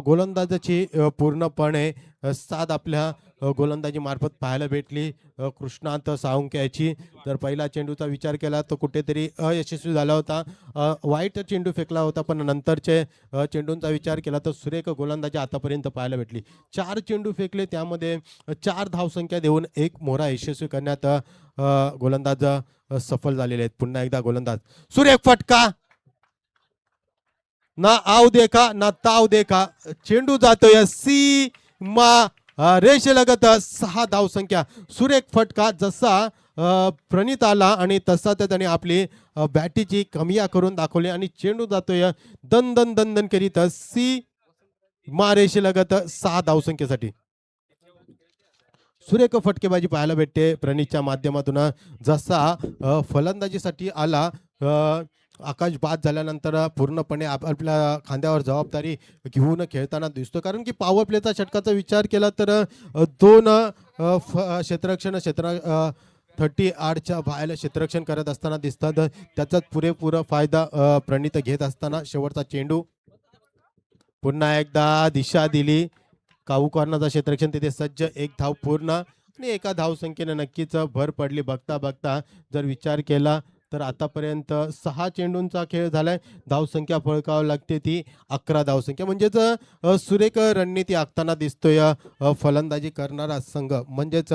गोलंदाजाची पूर्णपणे साथ आपल्या गोलंदाजी मार्फत पाहायला भेटली कृष्णांत साळुंखे. तर पहिला चेंडूचा विचार केला तर कुठेतरी अयशस्वी झाला होता, वाईट चेंडू फेकला होता, पण नंतरचे चेंडूंचा विचार केला तर सुरेख गोलंदाजी आतापर्यंत पाहायला भेटली. 4 चेंडू फेकले, त्यामध्ये 4 धावसंख्या देऊन 1 मोहरा यशस्वी करण्यात गोलंदाज सफल झालेले आहेत. पुन्हा एकदा गोलंदाज, सुरेख फटका, ना आव देखा ना ताव देखा, चेंडू जातोय सीमा रेषेलगत. 6 धावसंख्या, सुरेख फटका, जसा प्रणीत आला आणि तसा त्याने आपली बॅटीची कमिया करून दाखवली आणि चेंडू जातोय दन दन दन दन करीत सीमा रेषेलगत 6 धावसंख्येसाठी. सुरेख फटकेबाजी पाहायला भेटते प्रणीतच्या माध्यमातून. जसा फलंदाजीसाठी आला आकाश बाद झाल्यानंतर पूर्णपणे आपल्या खांद्यावर जबाबदारी घेऊन खेळताना दिसतो, कारण की पॉवर प्लेचा षटकाचा विचार केला तर 2 क्षेत्ररक्षण 38च्या बाहेर क्षेत्ररक्षण करत असताना दिसतात. त्याचाच पुरेपूर फायदा प्रणीत घेत असताना शेवटचा चेंडू पुन्हा एकदा दिशा दिली, काऊ कॉर्नरचा क्षेत्ररक्षण तिथे सज्ज, 1 धाव पूर्ण आणि एका धावसंख्येने नक्कीच भर पडली. बघता बघता जर विचार केला तर आतापर्यंत 6 चेंडूंचा खेळ झालाय, धावसंख्या फळकावी लागते ती 11 धावसंख्या. म्हणजेच सुरेख रणनीती आखताना दिसतोय फलंदाजी करणारा संघ म्हणजेच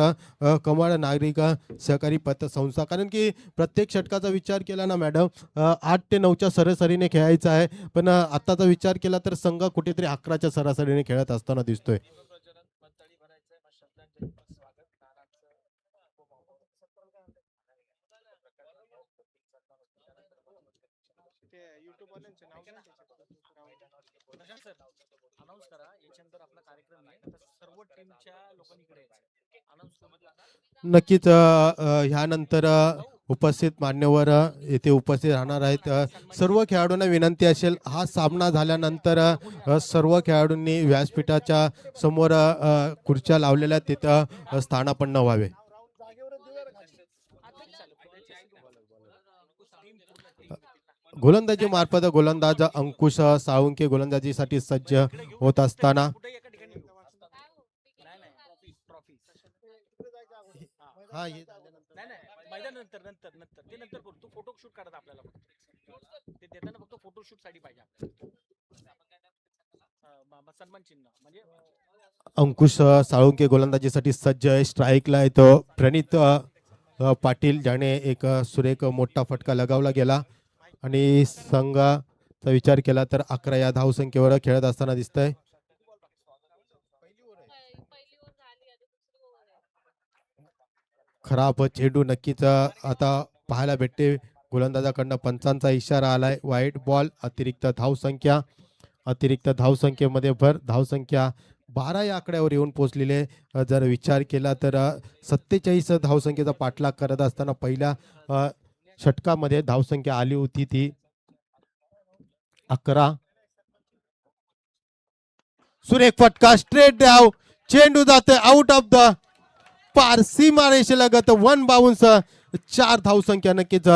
कमळ नागरिक सहकारी पतसंस्था, कारण की प्रत्येक षटकाचा विचार केला ना मॅडम 8 ते 9च्या सरासरीने खेळायचा आहे, पण आताचा विचार केला तर संघ कुठेतरी 11च्या सरासरीने खेळत असताना दिसतोय. अनाउन्स करा याच्यानंतर आपला कार्यक्रम आहे, सर्व टीमच्या लोकांनी इकडे यायचं. नक्कीच ह्यानंतर उपस्थित मान्यवर येथे उपस्थित राहणार आहेत. सर्व खेळाडूंना विनंती असेल, हा सामना झाल्यानंतर सर्व खेळाडूंनी व्यासपीठाच्या समोर खुर्च्या लावलेल्या तिथं स्थानापन्न व्हावे. गोलंदाजी मार्फत गोलंदाज अंकुश साळुंके गोलंदाजीसाठी सज्ज होत असताना हा हे मैदान नंतर नंतर नंतर ते नंतर करू. तू फोटो शूट करत आपल्याला ते देताना फक्त फोटो शूट साठी पाहिजे सन्मान चिन्ह म्हणजे अंकुश साळुंके गोलंदाजीसाठी सज्ज आहे. स्ट्राईकला आहे तो प्रणित पाटील, ज्याने एक सुरेख मोठा फटका लगावला गेला आणि संघाचा विचार केला तर 11 या धावसंख्येवर खेळत असताना दिसतंय. पहिली ओव्हर झाली आता दुसरी ओव्हर आहे. खराब चेंडू नक्कीच आता पाहायला भेटते. गोलंदाजाकडनं पंचांचा इशारा आलाय. वाईट बॉल, अतिरिक्त धावसंख्येमध्ये भर. धावसंख्या 12 या आकड्यावर येऊन पोहोचलेले. जर विचार केला तर 47 धावसंख्येचा पाठलाग करत असताना पहिल्या षटकामध्ये धावसंख्या आली होती ती 11. सुरेख फटका, स्ट्रेट डाव, चेंडू जाते आउट ऑफ द पार, सीमारेषेलगत 1 बाउन्स. 4 धावसंख्या नक्कीच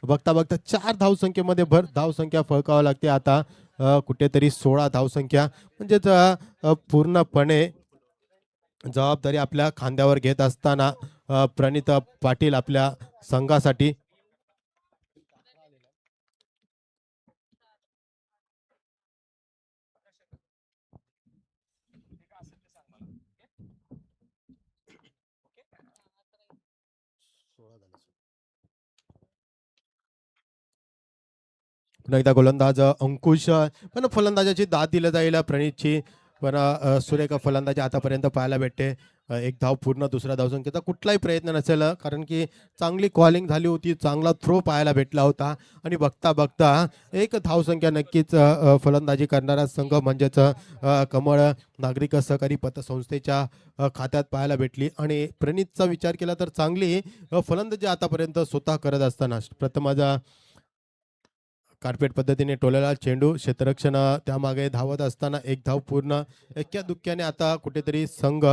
बघता बघता 4 धावसंख्येमध्ये भर. धावसंख्या फळकावं लागते आता कुठेतरी 16 धावसंख्या. म्हणजेच पूर्णपणे जबाबदारी आपल्या खांद्यावर घेत असताना प्रणित पाटील आपल्या संघासाठी पुन्हा एकदा गोलंदाज अंकुश, पण फलंदाजाची दाद दिली जाईल प्रणितची. पण सुरेख फलंदाजी आतापर्यंत पाहायला भेटते. एक धाव पूर्ण, दुसरा धावसंख्येचा कुठलाही प्रयत्न नसेल, कारण की चांगली कॉलिंग झाली होती, चांगला थ्रो पाहायला भेटला होता आणि बघता बघता एक धावसंख्या नक्कीच फलंदाजी करणारा संघ म्हणजेच कमळ नागरिक सहकारी पतसंस्थेच्या खात्यात पाहायला भेटली. आणि प्रणितचा विचार केला तर चांगली फलंदाजी आतापर्यंत स्वतः करत असताना प्रथमच कार्पेट पद्धतीने टोलेला चेंडू, क्षेत्ररक्षण त्यामागे धावत असताना एक धाव पूर्ण. एक्क्या दुक्क्याने आता कुठेतरी संघ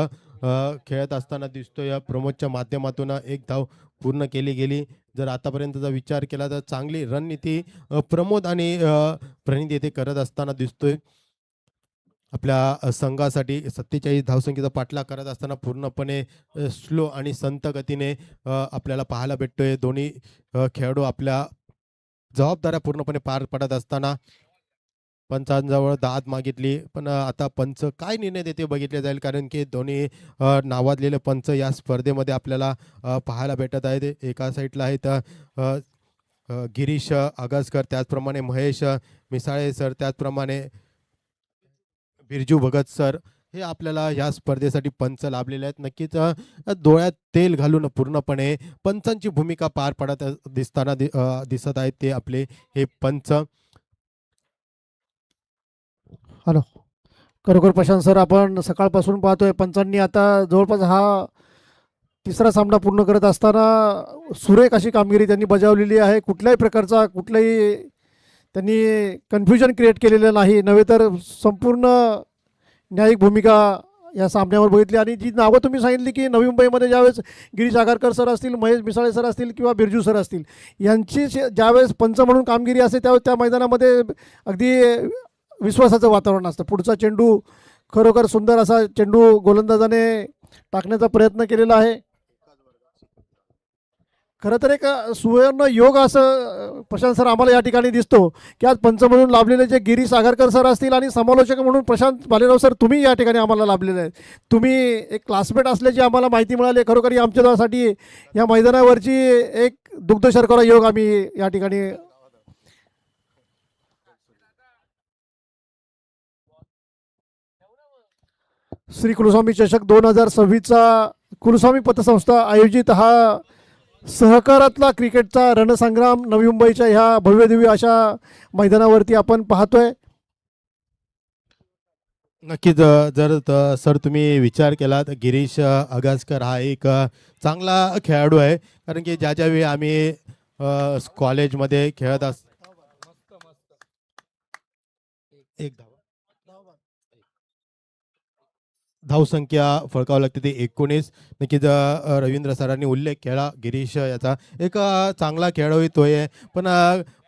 खेळत असताना दिसतोय. प्रमोदच्या माध्यमातून एक धाव पूर्ण केली गेली. जर आतापर्यंतचा विचार केला तर चांगली रणनीती प्रमोद आणि प्रणित येथे करत असताना दिसतोय. आपल्या संघासाठी 47 धावसंख्येचा पाठलाग करत असताना पूर्णपणे स्लो आणि संत गतीने आपल्याला पाहायला भेटतोय. दोन्ही खेळाडू आपल्या जबाबदाऱ्या पूर्णपणे पार पडत असताना पंचांजवळ दाद मागितली, पण आता पंच काय निर्णय देते बघितले जाईल, कारण की दोन्ही नावाजलेले पंच या स्पर्धेमध्ये आपल्याला पाहायला भेटत आहेत. एका साईडला आहेत गिरीश आगसकर, त्याचप्रमाणे महेश मिसाळे सर, त्याचप्रमाणे बिरजू भगत सर, हे आपल्याला या स्पर्धेसाठी पंच लाभलेले आहेत. नक्कीच डोळ्यात तेल घालून पूर्णपणे पंचांची भूमिका पार पडत दिसताना दिसत आहेत ते आपले हे पंच. हॅलो, खरोखर प्रशांत सर, आपण सकाळपासून पाहतोय पंचांनी आता जवळपास हा तिसरा सामना पूर्ण करत असताना सुरेख अशी कामगिरी त्यांनी बजावलेली आहे. कुठल्याही प्रकारचा कुठलाही त्यांनी कन्फ्युजन क्रिएट केलेलं नाही, नव्हे तर संपूर्ण न्यायिक भूमिका या सामन्यावर बघितली. आणि जी नावं तुम्ही सांगितली की नवी मुंबईमध्ये ज्यावेळेस गिरीश आगरकर सर असतील, महेश मिसाळे सर असतील किंवा बिरजू सर असतील, यांची ज्यावेळेस पंच म्हणून कामगिरी असते त्यावेळेस त्या मैदानामध्ये अगदी विश्वासाचं वातावरण असतं. पुढचा चेंडू खरोखर सुंदर असा चेंडू गोलंदाजाने टाकण्याचा प्रयत्न केलेला आहे. खरं तर एक सुवर्ण योग असं प्रशांत सर आम्हाला या ठिकाणी दिसतो की आज पंच म्हणून लाभलेले जे गिरीश आगरकर सर असतील आणि समालोचक म्हणून प्रशांत भालेराव सर, तुम्ही या ठिकाणी आम्हाला लाभलेले आहेत. तुम्ही एक क्लासमेट असल्याची आम्हाला माहिती मिळाली. खरोखर आमच्यासाठी या मैदानावरची एक दुग्ध शर्करा योग आम्ही या ठिकाणी श्री कुलस्वामी चषक 2026चा कुलस्वामी पतसंस्था आयोजित हा सहकारातला क्रिकेटचा रणसंग्राम नवी मुंबईच्या ह्या भव्यदिव्य अशा मैदानावरती आपण पाहतोय. नक्कीच जर सर तुम्ही विचार केला तर गिरीश आगसकर हा एक चांगला खेळाडू आहे, कारण की ज्या ज्यावेळी आम्ही कॉलेजमध्ये खेळत अस एक धावसंख्या फळकावं लागते ते 19. नक्कीच रवींद्र सरांनी उल्लेख केला गिरीश याचा एक चांगला खेळाडू तो आहे. पण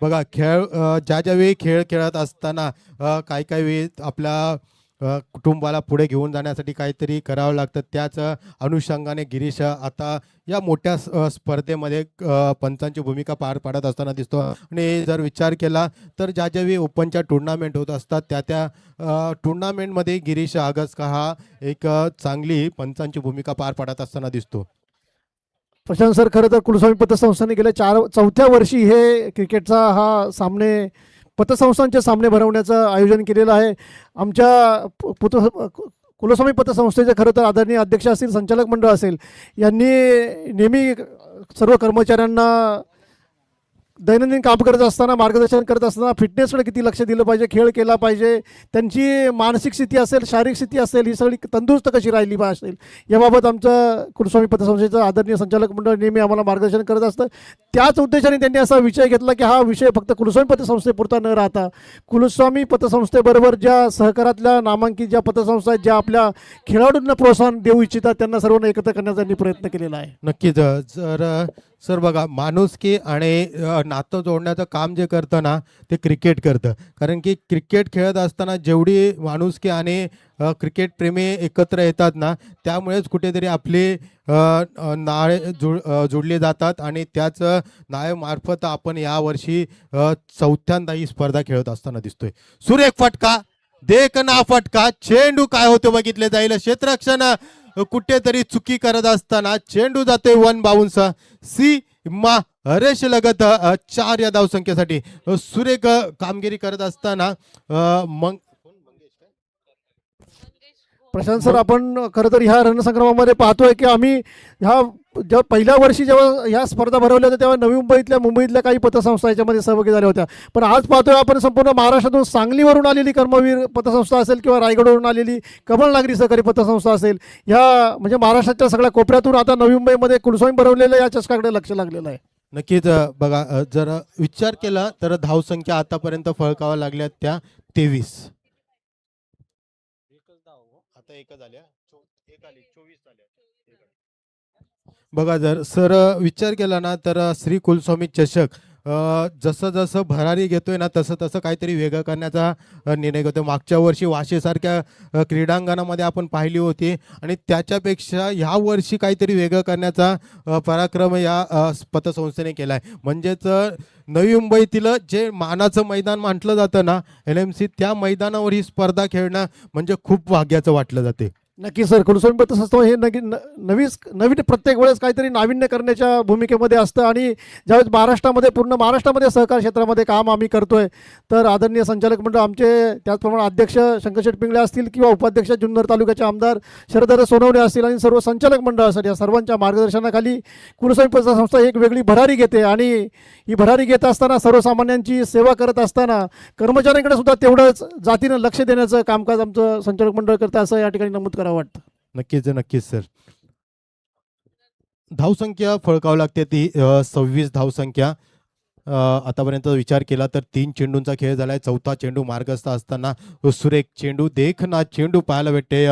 बघा ज्या ज्यावेळी खेळ खेळत असताना काही काही वेळी आपल्या कुटुंबाला पुढे घेऊन जाण्यासाठी काहीतरी करावं लागतं. त्याच अनुषंगाने गिरीश आता या मोठ्या स्पर्धेमध्ये पंचांची भूमिका पार पाडत असताना दिसतो. आणि जर विचार केला तर ज्या ज्यावेळी ओपनच्या टुर्नामेंट होत असतात त्या टुर्नामेंटमध्ये गिरीश आगसकर हा एक चांगली पंचांची भूमिका पार पाडत असताना दिसतो. प्रशांत सर, खरं तर कुलस्वामी पतसंस्थेने गेल्या चौथ्या वर्षी हे क्रिकेटचा हा सामने पतसंस्थांचे सामने भरवण्याचं आयोजन केलेलं आहे. आमच्या कुलस्वामी पतसंस्थेचे खरं तर आदरणीय अध्यक्ष असतील, संचालक मंडळ असेल, यांनी नेहमी सर्व कर्मचाऱ्यांना दैनंदिन काम करत असताना, मार्गदर्शन करत असताना फिटनेसकडे किती लक्ष दिलं पाहिजे, खेळ केला पाहिजे, त्यांची मानसिक स्थिती असेल, शारीरिक स्थिती असेल, ही सगळी तंदुरुस्त कशी राहिली असेल याबाबत आमचं कुलस्वामी पतसंस्थेचं आदरणीय संचालक मंडळ नेहमी आम्हाला मार्गदर्शन करत असतं. त्याच उद्देशाने त्यांनी असा विषय घेतला की हा विषय फक्त कुलस्वामी पतसंस्थेपुरता न राहता कुलस्वामी पतसंस्थेबरोबर ज्या सहकारातल्या नामांकित ज्या पतसंस्था आहेत, ज्या आपल्या खेळाडूंना प्रोत्साहन देऊ इच्छितात, त्यांना सर्वांना एकत्र करण्याचा त्यांनी प्रयत्न केलेला आहे. नक्कीच. जर सर बघा, माणुसकी आणि नातं जोडण्याचं काम जे करतं ना ते क्रिकेट करतं. कारण की क्रिकेट खेळत असताना जेवढी माणुसकी आणि क्रिकेट प्रेमी एकत्र येतात ना, त्यामुळेच कुठेतरी आपले नाळे जोडले जातात. आणि त्याच नाळेमार्फत आपण यावर्षी चौथ्यांदा ही स्पर्धा खेळत असताना दिसतोय. सुरेख फटका, देख ना फटका, चेंडू काय होतो बघितले जाईल. क्षेत्ररक्षण कुठेतरी चुकी करत असताना चेंडू जाते 1 बाउन्स. सीमा हरेश लगत 4 या धावसंख्येसाठी सुरेख कामगिरी करत असताना प्रशांत सर, आपण खरं तर ह्या रणसंग्रामामध्ये पाहतोय की आम्ही जेव्हा पहिल्या वर्षी जेव्हा ह्या स्पर्धा भरवल्या होत्या तेव्हा नवी मुंबईतल्या काही पतसंस्था याच्यामध्ये सहभागी झाल्या होत्या. पण आज पाहतोय आपण संपूर्ण महाराष्ट्रातून सांगलीवरून आलेली कर्मवीर पतसंस्था असेल किंवा रायगडवरून आलेली कमलनागरी सहकारी पतसंस्था असेल, ह्या म्हणजे महाराष्ट्राच्या सगळ्या कोपऱ्यातून आता नवी मुंबईमध्ये कुलस्वामी भरवलेल्या या चषकाकडे लक्ष लागलेलं आहे. नक्कीच. बघा, जर विचार केला तर धावसंख्या आतापर्यंत फळकावा लागल्या त्या 23. आता एक झाल्या, एक आली, 24 झाल्या. बघा, जर सर विचार केला ना तर श्री कुलस्वामी चषक जसं जसं भरारी घेतोय ना तसं तसं काहीतरी वेगळं करण्याचा निर्णय घेतोय. मागच्या वर्षी वाशीसारख्या क्रीडांगणामध्ये आपण पाहिली होती आणि त्याच्यापेक्षा ह्या वर्षी काहीतरी वेगळं करण्याचा पराक्रम या पतसंस्थेने केला आहे. म्हणजेच नवी मुंबईतील जे मानाचं मैदान म्हटलं जातं ना LMC, त्या मैदानावर ही स्पर्धा खेळणं म्हणजे खूप भाग्याचं वाटलं जाते. नक्की सर, कुलस्वामी पतसंस्था हे नवीन प्रत्येक वेळेस काहीतरी नाविन्य करण्याच्या भूमिकेमध्ये असतं. आणि ज्यावेळेस पूर्ण महाराष्ट्रामध्ये सहकार क्षेत्रामध्ये काम आम्ही करतोय तर आदरणीय संचालक मंडळ आमचे, त्याचप्रमाणे अध्यक्ष शंकरशेठ पिंगळे असतील किंवा उपाध्यक्ष जुन्नर तालुक्याचे आमदार शरददादा सोनवणे असतील आणि सर्व संचालक मंडळ असेल, या सर्वांच्या मार्गदर्शनाखाली कुलस्वामी पतसंस्था एक वेगळी भरारी घेते. आणि ही भरारी घेत असताना सर्वसामान्यांची सेवा करत असताना कर्मचाऱ्यांकडे सुद्धा तेवढंच जातीनं लक्ष देण्याचं कामकाज आमचं संचालक मंडळ करतं, असं या ठिकाणी नमूद करावं वाटतं. नक्कीच नक्कीच सर. धावसंख्या फळकावं लागते ती 26 धावसंख्या. आतापर्यंत विचार केला तर 3 चेंडूंचा खेळ झालाय. चौथा चेंडू मार्गस्थ असताना सुरेख चेंडू, देखना चेंडू पाहायला भेटते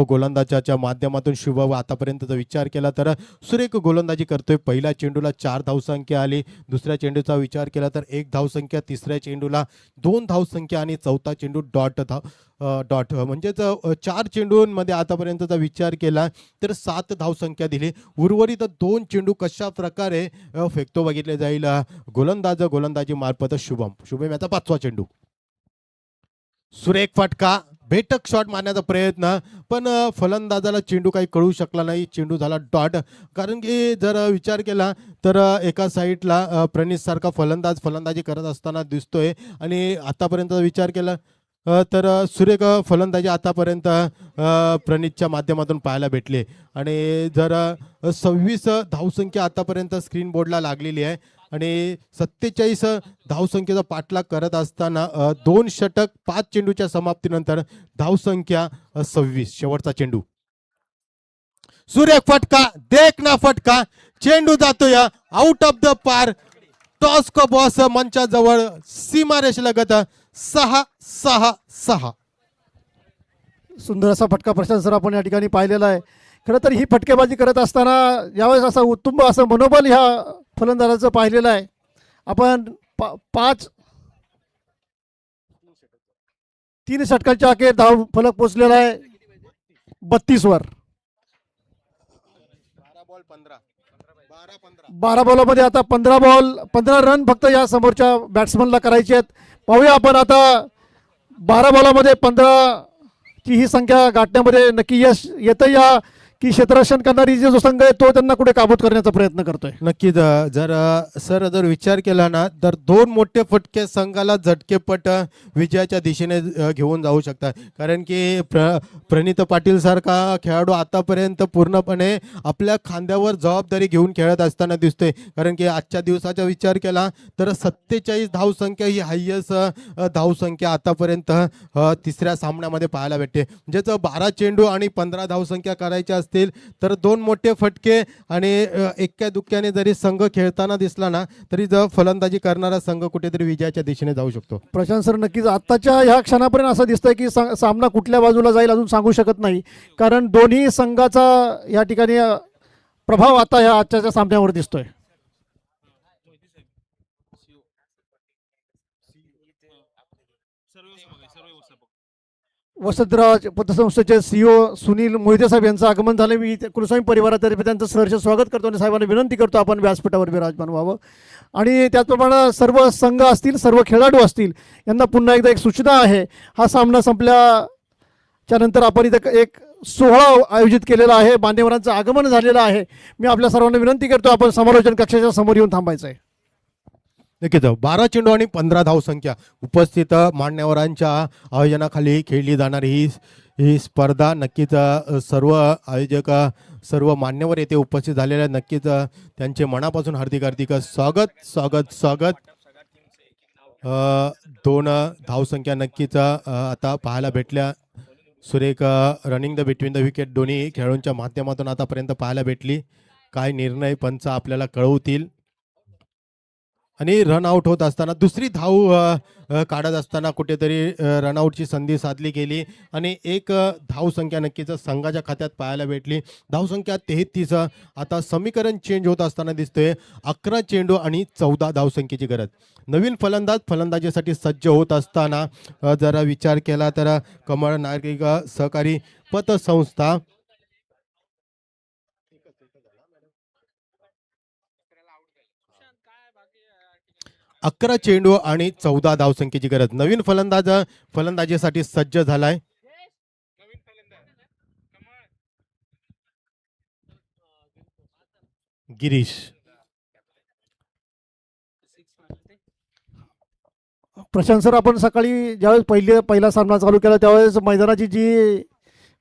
गोलंदाजाच्या माध्यमातून. शुभ आतापर्यंतचा विचार केला तर सुरेख गोलंदाजी करतोय. पहिल्या चेंडूला 4 धावसंख्या आली, दुसऱ्या चेंडूचा विचार केला तर 1 धावसंख्या, तिसऱ्या चेंडूला 2 धावसंख्या आणि चौथा चेंडू डॉट. म्हणजेच 4 चेंडूंमध्ये आतापर्यंतचा विचार केला तर 7 धावसंख्या दिली. उर्वरित 2 चेंडू कशा प्रकारे फेकतो बघितले जाईल गोलंदाजी मार्फत. शुभम याचा 5वा चेंडू. सुरेख फटका, बेटक शॉट मारण्याचा प्रयत्न, पण फलंदाजाला चेंडू काही कळू शकला नाही. चेंडू झाला डॉट. कारण की जर विचार केला तर एका साईडला प्रणित सारखा फलंदाजी करत असताना दिसतोय. आणि आतापर्यंत विचार केला तर सुरेख फलंदाजी आतापर्यंत प्रणितच्या माध्यमातून पाहायला भेटले. आणि जर 26 धावसंख्या आतापर्यंत स्क्रीन बोर्डला लागलेली आहे. आणि 47 धावसंख्येचा पाठलाग करत असताना 2 षटक 5 चेंडूच्या समाप्तीनंतर धावसंख्या 26. शेवटचा चेंडू. सुरेख फटका, देख ना फटका, चेंडू जातोय आउट ऑफ द पार. टॉस को बॉस मंचाजवळ सीमारेषेलगत 6-6-6. सुंदर असा फटका प्रशांत सर आपण या ठिकाणी पाहिलेला आहे. खरं तर ही फटकेबाजी करत असताना यावेळेस असं उत्तुंग असं मनोबल ह्या फलंदाजाचं पाहिलेलं आहे. आपण 3 षटकांच्या अखेर धाव फलक पोचलेला आहे 32 वर. 12 बॉलमध्ये आता 15 रन फक्त या समोरच्या बॅट्समनला करायचे आहेत. पाहूया आपण आता 12 बॉलामध्ये 15 ची ही संख्या गाठण्यामध्ये नक्की यश येतं या की क्षेत्ररक्षण करणारी जो संघ आहे तो त्यांना कुठे काबूत करण्याचा प्रयत्न करतोय. नक्कीच जर विचार केला ना तर 2 मोठे फटके संघाला झटकेपट विजयाच्या दिशेने घेऊन जाऊ शकतात. कारण की प्रणित पाटील सारखा खेळाडू आतापर्यंत पूर्णपणे आपल्या खांद्यावर जबाबदारी घेऊन खेळत असताना दिसतोय. कारण की आजच्या दिवसाचा विचार केला तर 47 धावसंख्या ही हायेस्ट धावसंख्या आतापर्यंत तिसऱ्या सामन्यामध्ये पाहायला भेटते. म्हणजेच 12 चेंडू आणि 15 धावसंख्या करायच्या असतील तर 2 मोठे फटके आणि एक्क्या दुक्क्याने जरी संघ खेळताना दिसला ना तरी फलंदाजी करणारा संघ कुठेतरी विजयाच्या दिशेने जाऊ शकतो. प्रशांत सर नक्कीच आत्ताच्या ह्या क्षणापर्यंत असं दिसतंय की सामना कुठल्या बाजूला जाईल अजून सांगू शकत नाही. कारण दोन्ही संघाचा या ठिकाणी प्रभाव आता ह्या आजच्या सामन्यावर दिसतोय. वसंतराज पतसंस्थेचे CEO सुनील मोहिते साहेब यांचं आगमन झालं. मी कुलस्वामी परिवारातर्फे त्यांचं सहर्ष स्वागत करतो आणि साहेबांना विनंती करतो आपण व्यासपीठावर विराजमान व्हावं. आणि त्याचप्रमाणे सर्व संघ असतील सर्व खेळाडू असतील यांना पुन्हा एकदा एक सूचना आहे. हा सामना संपल्याच्या नंतर आपण इथं एक सोहळा आयोजित केलेला आहे. मान्यवरांचं आगमन झालेलं आहे. मी आपल्या सर्वांना विनंती करतो आपण समालोचन कक्षाच्या समोर येऊन थांबायचं आहे. नक्कीच 12 चेंडू आणि 15 धावसंख्या उपस्थित मान्यवरांच्या आयोजनाखाली खेळली जाणारी ही स्पर्धा नक्कीच सर्व आयोजक सर्व मान्यवर येथे उपस्थित झालेले आहेत. नक्कीच त्यांचे मनापासून हार्दिक स्वागत. 2 धावसंख्या नक्कीच आता पाहायला भेटल्या. सुरेख running the between the wicket दोन्ही खेळाडूंच्या माध्यमातून आतापर्यंत पाहायला भेटली. काय निर्णय पंच आपल्याला कळवतील. आणि रन आउट होत असताना दुसरी धाव काढत असताना कुठेतरी रनआउटची संधी साधली गेली आणि 1 धावसंख्या नक्कीच संघाच्या खात्यात पाहायला भेटली. धावसंख्या 33. आता समीकरण चेंज होत असताना दिसतोय. 11 चेंडू आणि 14 धावसंख्येची गरज. नवीन फलंदाजीसाठी सज्ज होत असताना जरा विचार केला तर कमळ नागरिक सहकारी पतसंस्था 11 चेंडू आणि 14 धावसंख्येची गरज. नवीन फलंदाजीसाठी सज्ज झालाय. गिरीश. प्रशांत सर आपण सकाळी ज्यावेळेस पहिला सामना चालू केला त्यावेळेस मैदानाची जी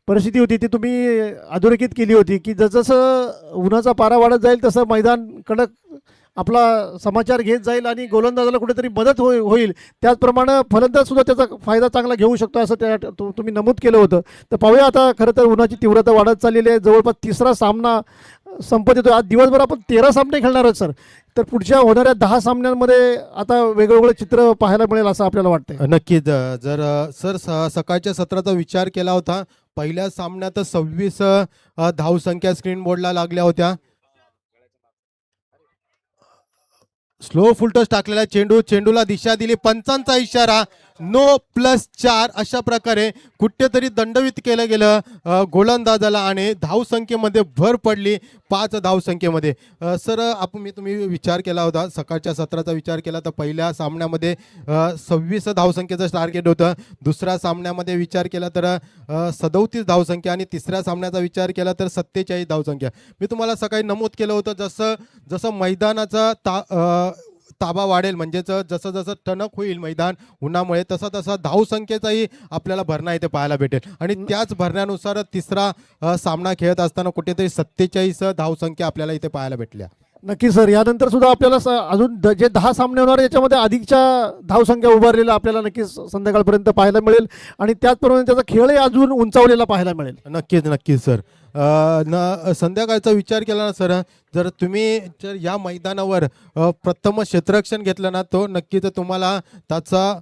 परिस्थिती होती ती तुम्ही अधोरेखित केली होती की जसं उन्हाचा पारा वाढत जाईल तसं मैदान कडक आपला समाचार घेत जाईल आणि गोलंदाजाला कुठेतरी मदत होईल. त्याचप्रमाणे फलंदाज सुद्धा त्याचा फायदा चांगला घेऊ शकतो असं तुम्ही नमूद केलं होतं. तर पाहूया आता खरं तर उन्हाची तीव्रता वाढत चाललेली आहे. जवळपास 3रा सामना संपत येतो. आज दिवसभर आपण 13 सामने खेळणार आहोत सर. तर पुढच्या होणाऱ्या 10 सामन्यांमध्ये आता वेगवेगळं चित्र पाहायला मिळेल असं आपल्याला वाटतंय. नक्कीच. जर सर सकाळच्या सत्राचा विचार केला होता पहिल्या सामन्यात 26 धावसंख्या स्क्रीन बोर्डला लागल्या होत्या. स्लो फुलटॉस टाकलेला चेंडूला दिशा दिली. पंचांचा इशारा +4 अशा प्रकारे कुठेतरी दंडवित केलं गेलं गोलंदाजाला आणि धावसंख्येमध्ये भर पडली 5 धावसंख्येमध्ये. सर तुम्ही विचार केला होता सकाळच्या सत्राचा विचार केला तर पहिल्या सामन्यामध्ये 26 धावसंख्येचं टार्गेट होतं. दुसऱ्या सामन्यामध्ये विचार केला तर 37 धावसंख्या आणि तिसऱ्या सामन्याचा विचार केला तर 47 धावसंख्या. मी तुम्हाला सकाळी नमूद केलं होतं जसं मैदानाचा ताबा वाढेल म्हणजेच जसं टणक होईल मैदान उन्हामुळे तसा धावसंख्येचाही आपल्याला भरणा इथे पाहायला भेटेल. आणि त्याच भरण्यानुसार तिसरा सामना खेळत असताना कुठेतरी 47 धावसंख्या आपल्याला इथे पाहायला भेटल्या. नक्की सर. यानंतर सुद्धा आपल्याला अजून जे 10 सामने होणार याच्यामध्ये अधिकच्या धावसंख्या उभारलेला आपल्याला नक्कीच संध्याकाळपर्यंत पाहायला मिळेल आणि त्याचप्रमाणे त्याचा खेळही अजून उंचावलेला पाहायला मिळेल. नक्कीच सर. संध्याकाळचा विचार केला ना सर, जर तुम्ही जर या मैदानावर प्रथम क्षेत्ररक्षण घेतलं ना, तो नक्कीच तुम्हाला त्याचा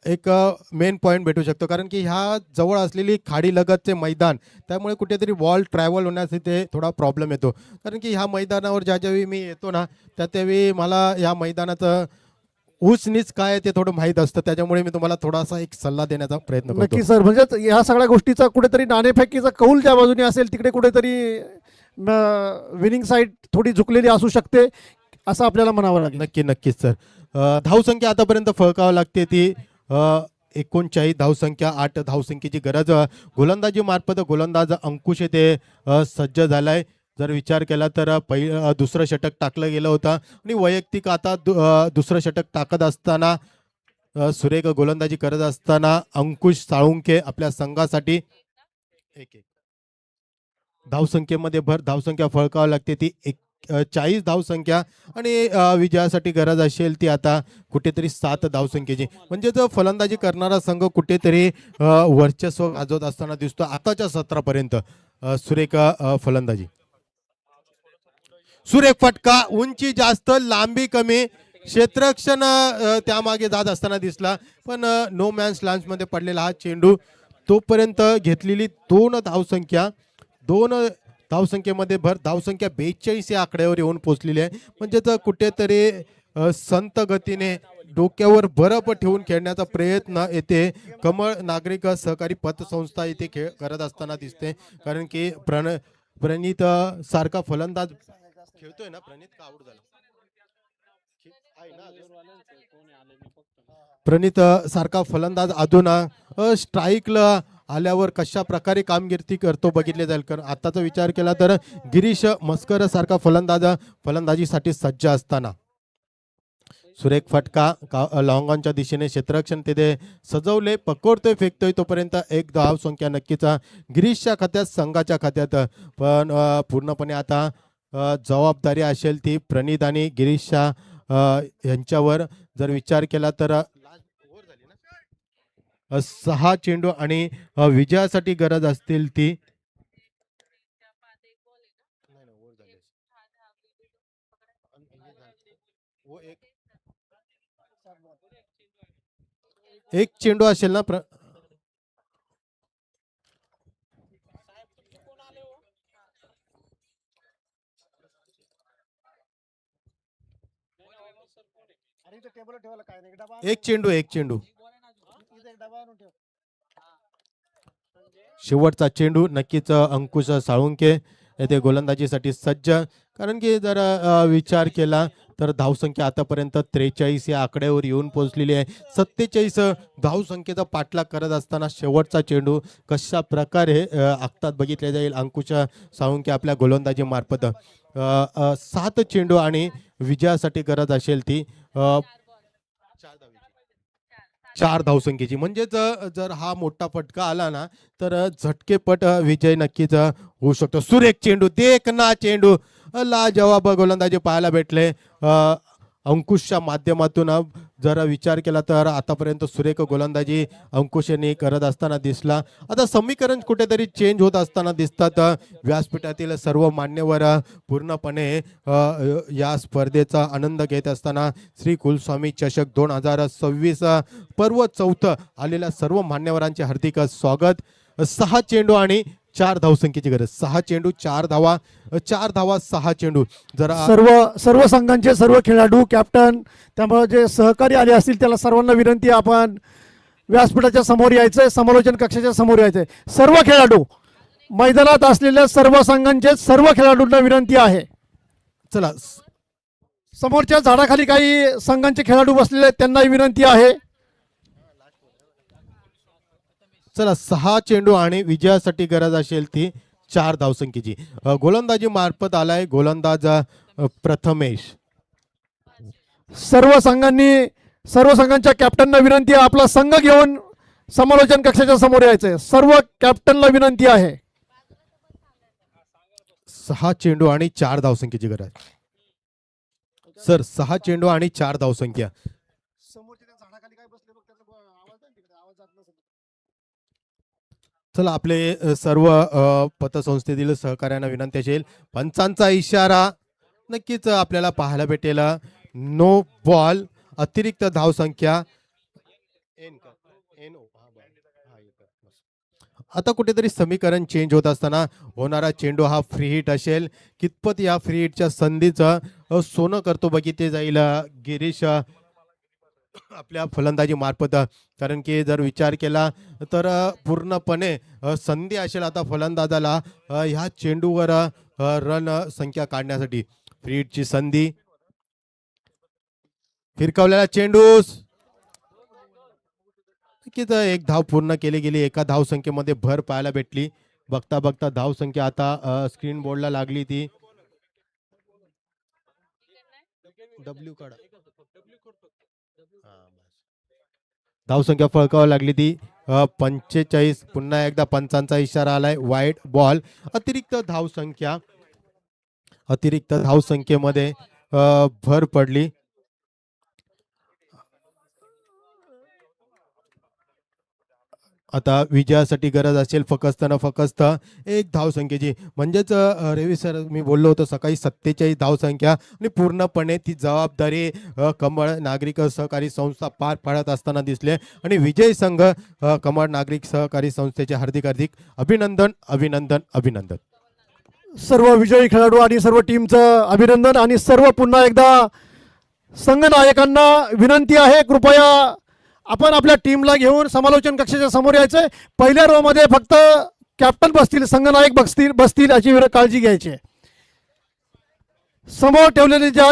एक मेन पॉईंट भेटू शकतो. कारण की ह्या जवळ असलेली खाडी लगतचे मैदान, त्यामुळे कुठेतरी बॉल ट्रॅव्हल होण्यासाठी ते थोडा प्रॉब्लेम येतो. कारण की ह्या मैदानावर ज्यावेळी मी येतो ना, त्यावेळी मला या मैदानाचं ऊच नीच काय आहे ते थोडं माहीत असतं. त्याच्यामुळे मी तुम्हाला थोडासा एक सल्ला देण्याचा प्रयत्न करतो. नक्की सर, म्हणजे ह्या सगळ्या गोष्टीचा कुठेतरी नाणेफेकीचा कौल ज्या बाजूने असेल तिकडे कुठेतरी विनिंग साईड थोडी झुकलेली असू शकते असं आपल्याला म्हणावं लागेल. नक्कीच सर. धावसंख्या आतापर्यंत फळकावं लागते ती 39 धावसंख्या, 8 धावसंख्येची गरज. गोलंदाजी मार्फत गोलंदाज अंकुश येथे सज्ज झालाय. जर विचार केला तर दुसरं षटक टाकलं गेलं होतं आणि वैयक्तिक आता दुसरं षटक टाकत असताना सुरेख गोलंदाजी करत असताना अंकुश साळुंके आपल्या संघासाठी एक धावसंख्येमध्ये भर धावसंख्या फळकावं लागते ती 40 धावसंख्या आणि विजयासाठी गरज असेल ती आता कुठेतरी 7 धावसंख्येची. म्हणजे जो फलंदाजी करणारा संघ कुठेतरी वर्चस्व गाजवत असताना दिसतो आताच्या सत्रापर्यंत. सुरेख फलंदाजी, सुरेख फटका, उंची जास्त लांबी कमी, क्षेत्ररक्षण त्यामागे जात असताना दिसला, पण नो मॅन्स लँड्समध्ये पडलेला हा चेंडू. तोपर्यंत घेतलेली 2 धावसंख्या, 2 धावसंख्येमध्ये भर धावसंख्या 42 या आकड्यावर येऊन पोहोचलेली आहे. म्हणजे तर कुठेतरी संत गतीने डोक्यावर बरफ ठेवून खेळण्याचा प्रयत्न येथे कमळ नागरिक सहकारी पतसंस्था इथे खेळ करत असताना दिसते. कारण की प्रणित सारखा फलंदाज खेळतोय ना. प्रणित का आउट झाला? प्रणित सारखा फलंदाज अजून स्ट्राईकला आल्यावर कशा प्रकारे कामगिरी करतो बघितले जाईल. कारण आताचा विचार केला तर गिरीश मस्कर सारखा फलंदाज फलंदाजीसाठी सज्ज असताना सुरेख फटका लॉंगॉनच्या दिशेने क्षेत्ररक्षण तिथे सजवले, पकडतोय, फेकतोय. तोपर्यंत 1 धावसंख्या नक्कीच गिरीशच्या खात्यात, संघाच्या खात्यात. पण पूर्णपणे आता जबाबदारी असेल ती प्रणित आणि गिरीशच्या यांच्यावर. जर विचार केला तर 6 चेंडू आणि विजयासाठी गरज असतील ती. एक चेंडू असेल ना. एक चेंडू शेवटचा चेंडू नक्कीच अंकुश साळुंके येथे गोलंदाजीसाठी सज्ज. कारण की जर विचार केला तर धावसंख्या आतापर्यंत 43 या आकड्यावर येऊन पोहोचलेली आहे. 47 धावसंख्येचा पाठलाग करत असताना शेवटचा चेंडू कशा प्रकारे आखतात बघितले जाईल अंकुश साळुंके आपल्या गोलंदाजी मार्फत. 7 चेंडू आणि विजयासाठी गरज असेल ती 4 धावसंख्येची. म्हणजेच जर हा मोठा फटका आला ना तर झटकेपट विजय नक्कीच होऊ शकतो. सुरेख चेंडू, देखना चेंडू, लाजवाब गोलंदाजी पाहायला भेटले अंकुशच्या माध्यमातून. जर विचार केला तर आतापर्यंत सुरेख गोलंदाजी अंकुश यांनी करत असताना दिसला. आता समीकरण कुठेतरी चेंज होत असताना दिसतात. व्यासपीठातील सर्व मान्यवर पूर्णपणे या स्पर्धेचा आनंद घेत असताना श्री कुलस्वामी चषक 2026 पर्व 4 आलेल्या सर्व मान्यवरांचे हार्दिक स्वागत. 6 चेंडू आणि 4 धावसंख्येची गरज. 6 चेंडू 4 धावा, 4 धावा 6 चेंडू. जरा सर्व संघांचे सर्व खेळाडू, कॅप्टन, त्यामुळे जे सहकारी आले असतील त्याला सर्वांना विनंती, आपण व्यासपीठाच्या समोर यायचंय, समालोचन कक्षाच्या समोर यायचंय. सर्व खेळाडू, मैदानात असलेल्या सर्व संघांचे सर्व खेळाडूंना विनंती आहे. चला, समोरच्या झाडाखाली काही संघांचे खेळाडू बसलेले आहेत, त्यांनाही विनंती आहे. चला, 6 चेंडू आणि विजयासाठी गरज असेल ती 4 धावसंख्येची. गोलंदाजी मार्फत आलाय गोलंदाज प्रथमेश. सर्व संघांच्या कॅप्टनना विनंती आहे, आपला संघ घेऊन समालोचन कक्षाच्या समोर यायचंय. सर्व कॅप्टनला विनंती आहे. 6 चेंडू आणि 4 धावसंख्येची गरज. सर, 6 चेंडू आणि 4 धावसंख्या. चला आपले सर्व पतसंस्थेतील सहकार्यांना विनंती असेल, पंचांचा इशारा नक्कीच आपल्याला पाहायला भेटेल. नो बॉल, अतिरिक्त धावसंख्या. आता कुठेतरी समीकरण चेंज होत असताना होणारा चेंडू हा फ्री हिट असेल. कितपत या फ्री हिटच्या संधीचं सोनं करतो बघितले जाईल गिरीश आपल्या फलंदाजी मार्फत. कारण की जर विचार केला तर पूर्णपणे संधी असेल आता फलंदाजाला ह्या चेंडूवर रन संख्या काढण्यासाठी. फ्री हिटची संधी, फिरकावलेला चेंडू, नक्कीच एक धाव पूर्ण केली गेली. एका धावसंख्येमध्ये भर पाहायला भेटली. बघता बघता धावसंख्या आता स्क्रीन बोर्डला लागली ती डब्ल्यू काढा. धावसंख्या फळकावी लागली ती 45. पुन्हा एकदा पंचांचा इशारा आलाय. वाईड बॉल, अतिरिक्त धावसंख्या. अतिरिक्त धावसंख्येमध्ये भर पडली. आता विजयासाठी गरज असेल फक्त न फक्त एक धावसंख्येची. म्हणजेच रवी सर मी बोललो होतो सकाळी 47 धावसंख्या आणि पूर्णपणे ती जबाबदारी कमळ नागरिक सहकारी संस्था पार पाडत असताना दिसले. आणि विजय संघ कमळ नागरिक सहकारी संस्थेचे हार्दिक हार्दिक अभिनंदन अभिनंदन अभिनंदन. सर्व विजयी खेळाडू आणि सर्व टीमचं अभिनंदन. आणि सर्व पुन्हा एकदा संघनायकांना विनंती आहे, कृपया आपण आपल्या टीमला घेऊन समालोचन कक्षाच्या समोर यायचंय. पहिल्या रो मध्ये फक्त कॅप्टन बसतील, संघनायक बसतील याची काळजी घ्यायची. समोर ठेवलेले ज्या